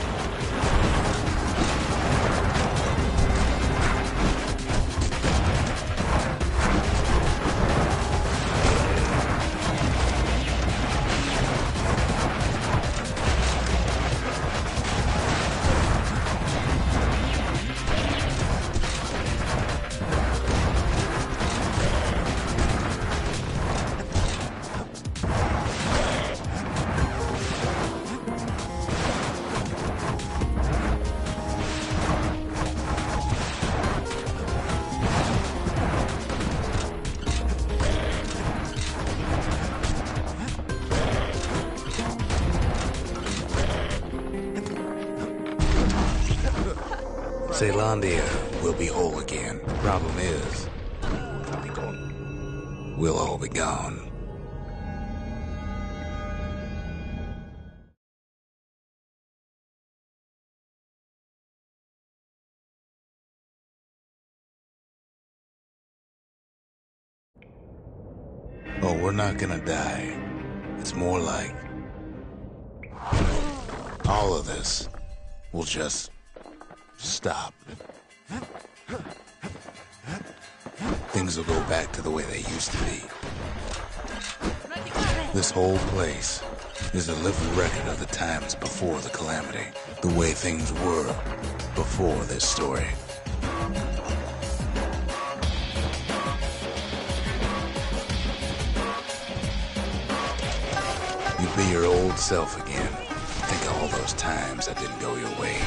Zealandia will be whole again. Problem is, we'll all be gone. Oh, we're not gonna die. It's more like all of this will just stop. Things will go back to the way they used to be. This whole place is a living record of the times before the calamity, the way things were before this story. You'd be your old self again, Think of all those times that didn't go your way.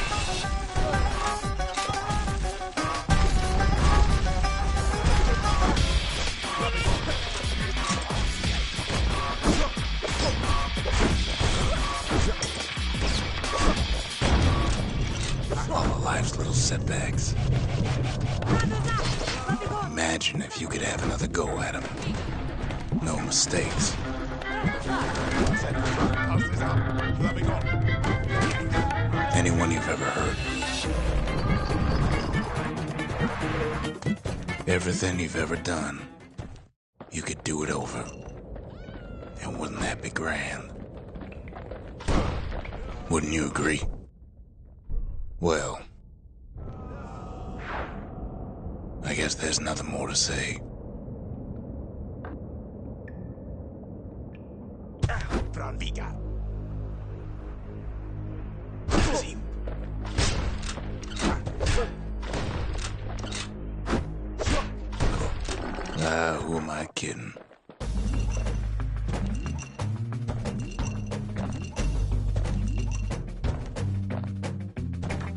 All of life's little setbacks. Imagine if you could have another go at him. No mistakes. Anyone you've ever hurt. Everything you've ever done. You could do it over. And wouldn't that be grand? Wouldn't you agree? Well, I guess there's nothing more to say. Who am I kidding?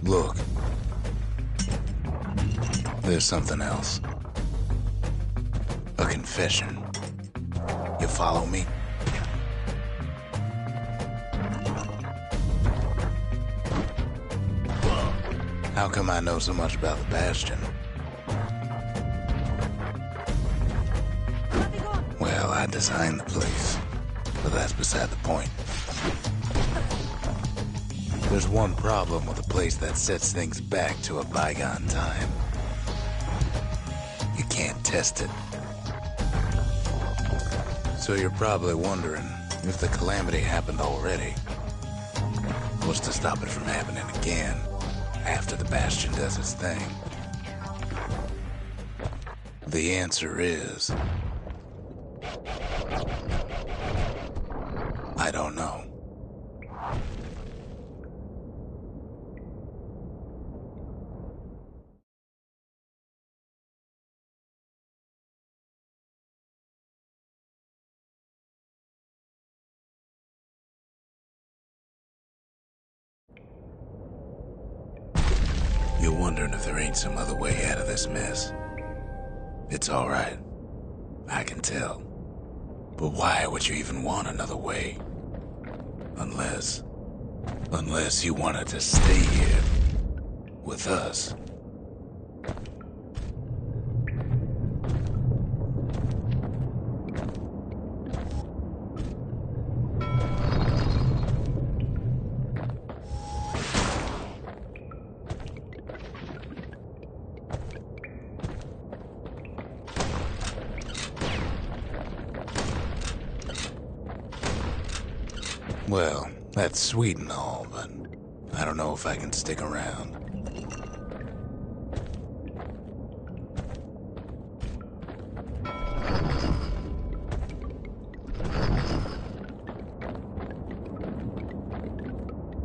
Look. There's something else. A confession. You follow me? How come I know so much about the Bastion? Well, I designed the place, but that's beside the point. There's one problem with a place that sets things back to a bygone time. You can't test it. So you're probably wondering if the calamity happened already. What's to stop it from happening again after the Bastion does its thing? The answer is... I don't know. You're wondering if there ain't some other way out of this mess. It's all right. I can tell. But why would you even want another way? Unless you wanted to stay here with us. Well, that's sweet and all, but I don't know if I can stick around.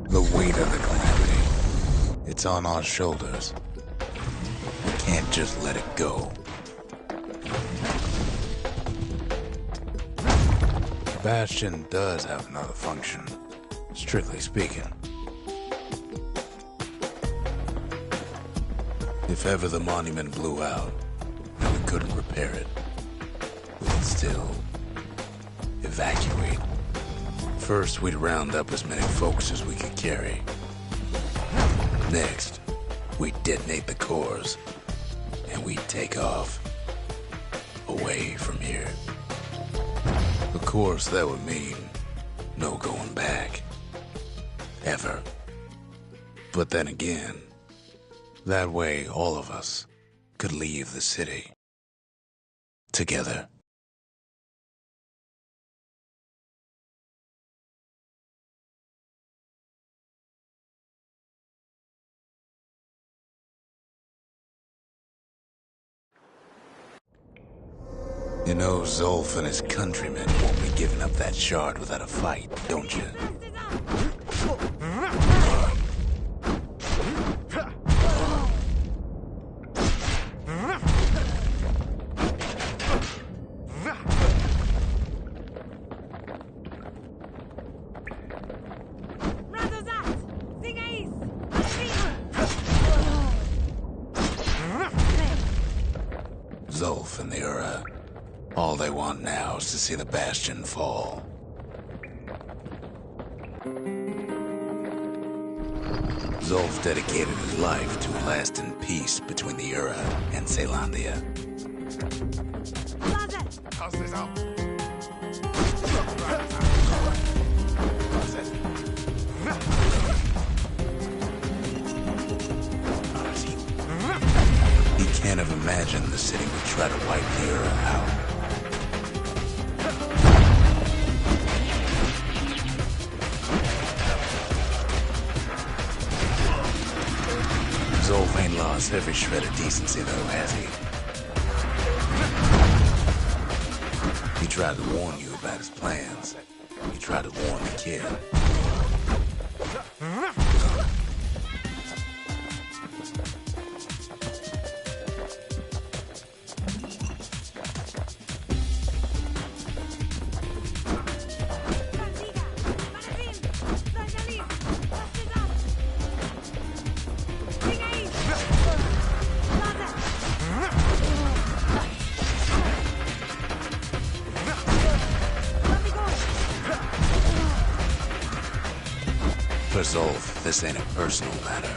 The weight of the calamity, it's on our shoulders. We can't just let it go. Bastion does have another function, strictly speaking. If ever the monument blew out and we couldn't repair it, we could still evacuate. First, we'd round up as many folks as we could carry. Next, we'd detonate the cores, and we'd take off away from here. Of course, that would mean no going back. Ever. But then again, that way all of us could leave the city. Together. You know Zolf and his countrymen won't be giving up that shard without a fight, don't you? Zolf and the Ura. All they want now is to see the Bastion fall. Zolf dedicated his life to a lasting peace between the Ura and Caelondia. He can't have imagined the city would try to wipe the Ura out. Zolf ain't lost every shred of decency though, has he? He tried to warn you about his plans. He tried to warn the kid. For Zolf, this ain't a personal matter.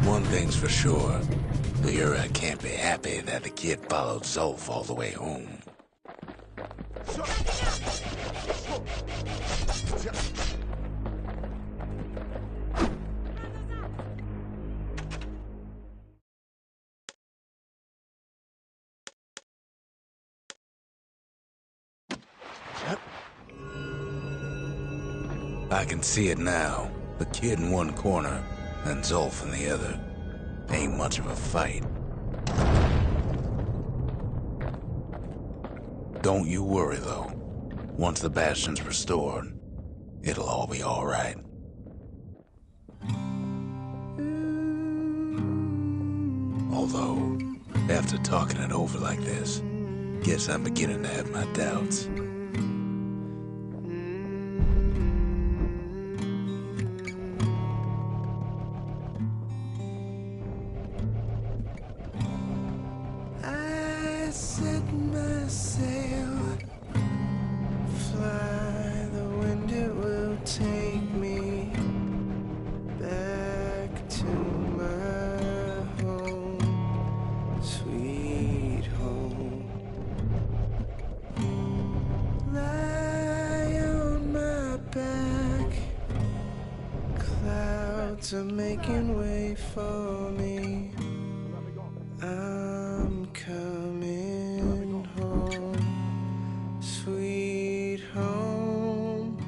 One thing's for sure, the Ura can't be happy that the kid followed Zolf all the way home. I can see it now. The kid in one corner, and Zolf in the other. Ain't much of a fight. Don't you worry, though. Once the Bastion's restored, it'll all be all right. Although, after talking it over like this, guess I'm beginning to have my doubts. Set my sail, fly, the wind it will take me back to my home, sweet home. Lie on my back, clouds are making way for me. I'm coming home, sweet home.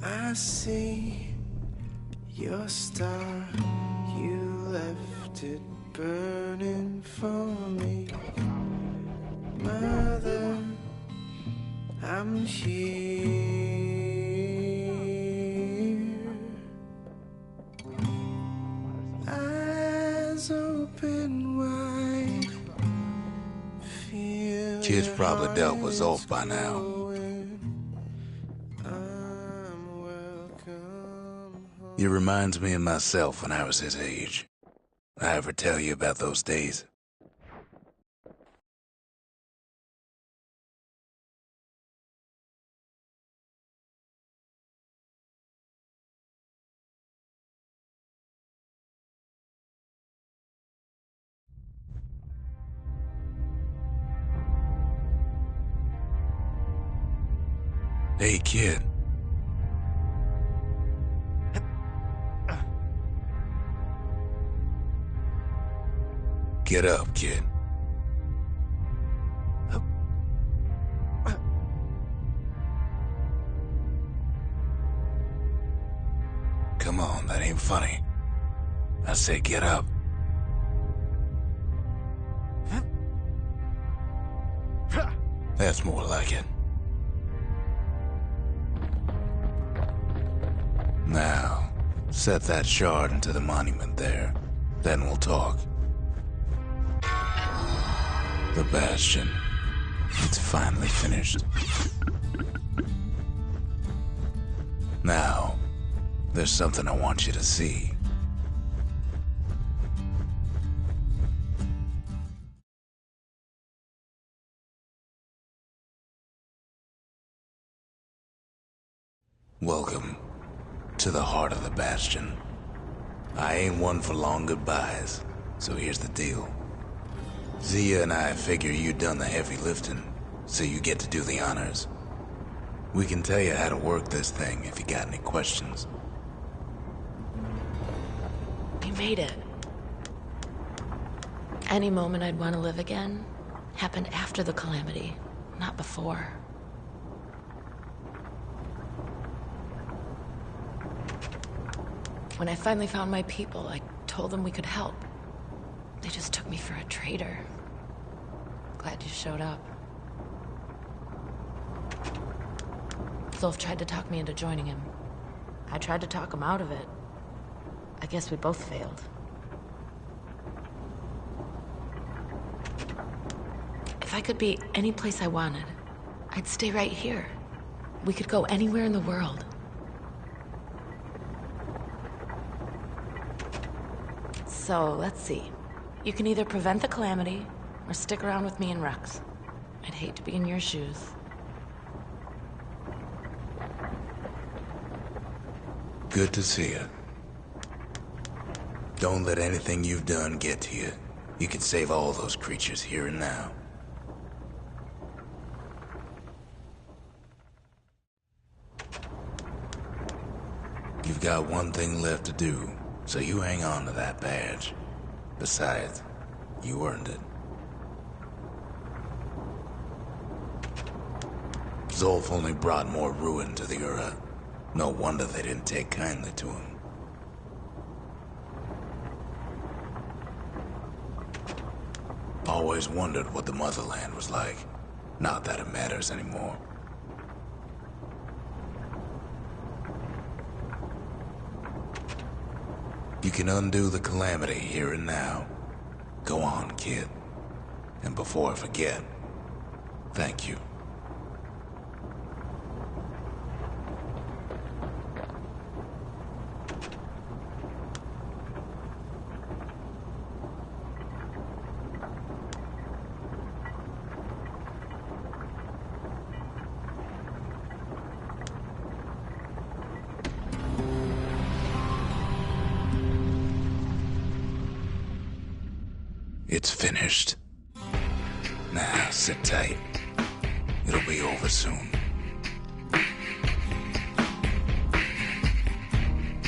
I see your star, you left it burning for me. Mother, I'm here. Open wide. Kid's probably dealt with Zolf by now. He reminds me of myself when I was his age. I ever tell you about those days? Hey, kid. Get up, kid. Come on, that ain't funny. I say get up. That's more like it. Now, set that shard into the monument there. Then we'll talk. The Bastion. It's finally finished. Now, there's something I want you to see. Welcome to the heart of the Bastion. I ain't one for long goodbyes, so here's the deal. Zia and I figure you done the heavy lifting, so you get to do the honors. We can tell you how to work this thing if you got any questions. We made it. Any moment I'd want to live again happened after the calamity, not before. When I finally found my people, I told them we could help. They just took me for a traitor. Glad you showed up. Zulf tried to talk me into joining him. I tried to talk him out of it. I guess we both failed. If I could be any place I wanted, I'd stay right here. We could go anywhere in the world. So, let's see. You can either prevent the calamity, or stick around with me and Rex. I'd hate to be in your shoes. Good to see you. Don't let anything you've done get to you. You can save all those creatures here and now. You've got one thing left to do, so you hang on to that badge. Besides, you earned it. Zulf only brought more ruin to the Ura. No wonder they didn't take kindly to him. Always wondered what the motherland was like. Not that it matters anymore. You can undo the calamity here and now. Go on, kid. And before I forget, thank you. It's finished. Now, sit tight. It'll be over soon.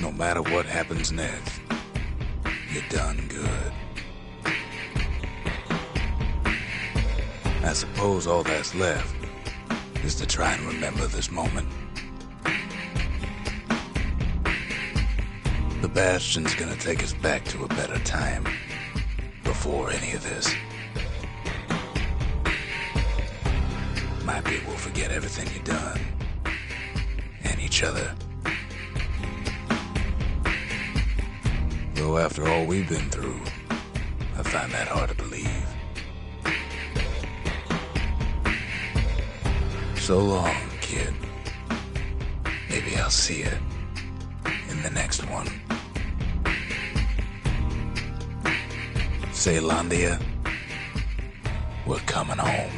No matter what happens next, you're done good. I suppose all that's left is to try and remember this moment. The Bastion's gonna take us back to a better time. Before any of this. Maybe we'll forget everything you've done. And each other. Though after all we've been through, I find that hard to believe. So long, kid. Maybe I'll see you in the next one. Saylandia, we're coming home.